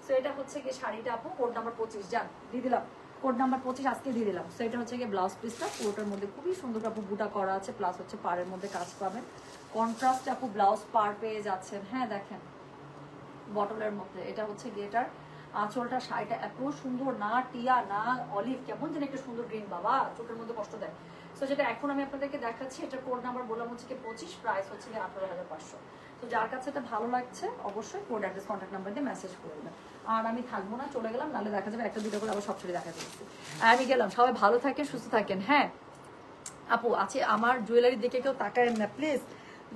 তো এটা হচ্ছে গিয়ে শাড়িটা আপু কোড নাম্বার 25, যান দিয়ে দিলাম, কোড নাম্বার 25 আজকে দিয়ে দিলাম। তো এটা হচ্ছে গিয়ে ব্লাউজ পিসটা, পুরোটার মধ্যে খুবই সুন্দর আপু বুটা করা আছে, প্লাস হচ্ছে পাড়ের মধ্যে কাজ পাবেন, কন্ট্রাস্ট আপু ব্লাউজ পার পেয়ে যাচ্ছেন। হ্যাঁ দেখেন বটলের মধ্যে, এটা হচ্ছে গিয়ে এটার আঁচলটা, শাড়িটা এত সুন্দর, না টিয়া না অলিভ, কেমন যেন একটা সুন্দর গ্রিন, বাবা চোখের মধ্যে কষ্ট দেয়। তো যেটা এখন আমি আপনাদেরকে দেখাচ্ছি, এটা কোড নাম্বার বললাম হচ্ছে কি 25, প্রাইস হচ্ছে 18,500। তো যার কাছে এটা ভালো লাগছে অবশ্যই কোড অ্যাড্রেস কন্ট্যাক্ট নাম্বার দিয়ে মেসেজ করে দেবেন। আর আমি থাকবো না, চলে গেলাম, নাহলে দেখা যাবে একটা দুটো করে আবার সব ছেড়ে দেখা যাচ্ছে। আমি গেলাম, সবাই ভালো থাকেন সুস্থ থাকেন। হ্যাঁ আপু আছে আমার জুয়েলারি দিকে কেউ তাকায় না প্লিজ,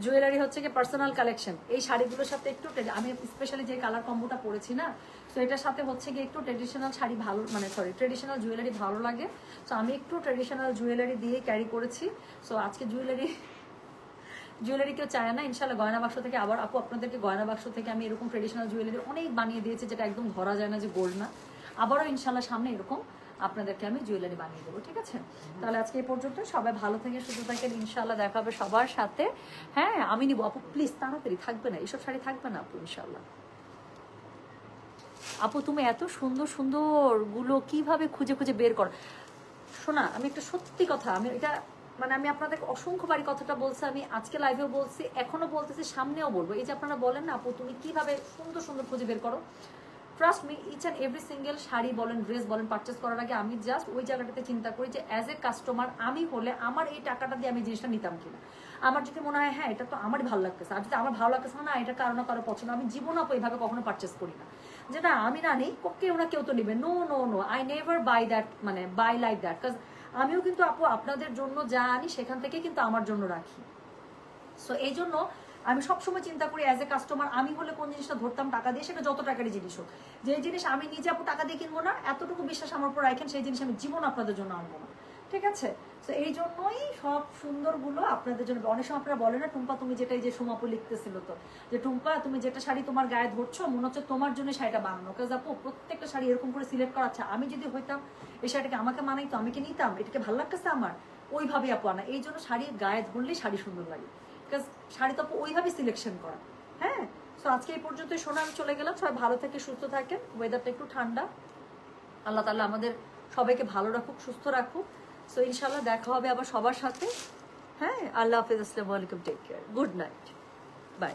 জুয়েলারি হচ্ছে কি পার্সোনাল কালেকশন। এই শাড়িগুলোর সাথে একটু আমি স্পেশালি যে কালার কম্বোটা পরেছি না, তো এটার সাথে হচ্ছে কি একটু ট্রেডিশনাল শাড়ি ভালো, মানে সরি ট্রেডিশনাল জুয়েলারি ভালো লাগে। তো আমি একটু ট্রেডিশনাল জুয়েলারি দিয়ে ক্যারি করেছি। সো আজকে জুয়েলারি কেউ চায় না, ইনশাল্লাহ গয়না বাক্স থেকে আবার আপু আপনাদেরকে গয়না বাক্স থেকে আমি এরকম ট্রেডিশনাল জুয়েলারি অনেক বানিয়ে দিয়েছি, যেটা একদম ধরা যায় না যে গোল্ড না। আবারও ইনশাল্লাহ সামনে এরকম আপনাদেরকে আমি জুয়েলারি বানিয়ে দেবো, ঠিক আছে? তাহলে আজকে এই পর্যন্ত, সবাই ভালো থেকে সুস্থ থাকেন, ইনশাল্লাহ দেখা হবে সবার সাথে। হ্যাঁ আমি নিবো আপু, প্লিজ তাড়াতাড়ি, থাকবে না এইসব শাড়ি, থাকবে না আপু ইনশাল্লাহ। আপু তুমি এত সুন্দর সুন্দর গুলো কিভাবে খুঁজে খুঁজে বের কর। শোনা আমি একটা সত্যি কথা, আমি এটা মানে আমি আপনাদের অসংখ্যবারই কথাটা বলছি, আমি আজকে লাইভেও বলছি, এখনো বলতেছি, সামনেও বলবো। এই যে আপনারা বলেন না আপু তুমি কিভাবে সুন্দর সুন্দর খুঁজে বের করো, trust me each and every single sari বলেন ড্রেস বলেন পারচেস করার আগে আমি জাস্ট ওই জায়গাটাতে চিন্তা করি যে অ্যাজ এ কাস্টমার আমি হলে আমার এই টাকাটা দিয়ে আমি জিনিসটা নিতাম কিনা। আমার যদি মনে হয় হ্যাঁ এটা তো আমারই ভালো লাগতেছে, আর যদি আমার ভালো লাগতেছে না এটা কারো না কারো পছন্দ, আমি জীবন আপু এইভাবে কখনো পারচেস করি না যে না আমি না নেই, কেউ না কেউ তো নেবে। No no no, I never buy that, মানে বাই লাইক দ্যাট, কাজ আমিও কিন্তু আপু আপনাদের জন্য যা আনি সেখান থেকে কিন্তু আমার জন্য রাখি। সো এই জন্য আমি সবসময় চিন্তা করি অ্যাজ এ কাস্টমার আমি হলে কোন জিনিসটা ধরতাম টাকা দিয়ে, সেটা যত টাকারই জিনিস হোক, যে জিনিস আমি নিজে আপু টাকা দিয়ে কিনবো না, এতটুকু বিশ্বাস আমার উপর রাখেন, সেই জিনিস আমি জীবন আপনাদের জন্য আনবো না, ঠিক আছে? তো এই জন্যই সব সুন্দরগুলো আপনাদের জন্য। অনেক সময় আপনারা বলে না টুম্পা তুমি যেটা, এই যে সোমাপু লিখতেছিল তো যে টুম্পা তুমি যেটা শাড়ি তোমার গায়ে ধরছো মনে হচ্ছে তোমার জন্য শাড়িটা বানানো, কাজ আপু প্রত্যেকটা শাড়ি এরকম করে সিলেক্ট করা, আচ্ছা আমি যদি হইতাম এই শাড়িটাকে আমাকে মানাই তো আমি কি নিতাম, এটাকে ভালো লাগতেছে আমার, ওইভাবেই আপু আনা। এই জন্য শাড়ির গায়ে ধরলেই শাড়ি সুন্দর লাগে, বিকজ শাড়ি তো আপু ওইভাবে সিলেকশন করা। হ্যাঁ সো আজকে এই পর্যন্তই শোনা, আমি চলে গেলাম, সবাই ভালো থেকে সুস্থ থাকেন, ওয়েদারটা একটু ঠান্ডা, আল্লাহ তাআলা আমাদের সবাইকে ভালো রাখুক সুস্থ রাখুক। সো ইনশাল্লাহ দেখা হবে আবার সবার সাথে। হ্যাঁ আল্লাহ হাফেজ, আসসালামু আলাইকুম, take care, good night, by.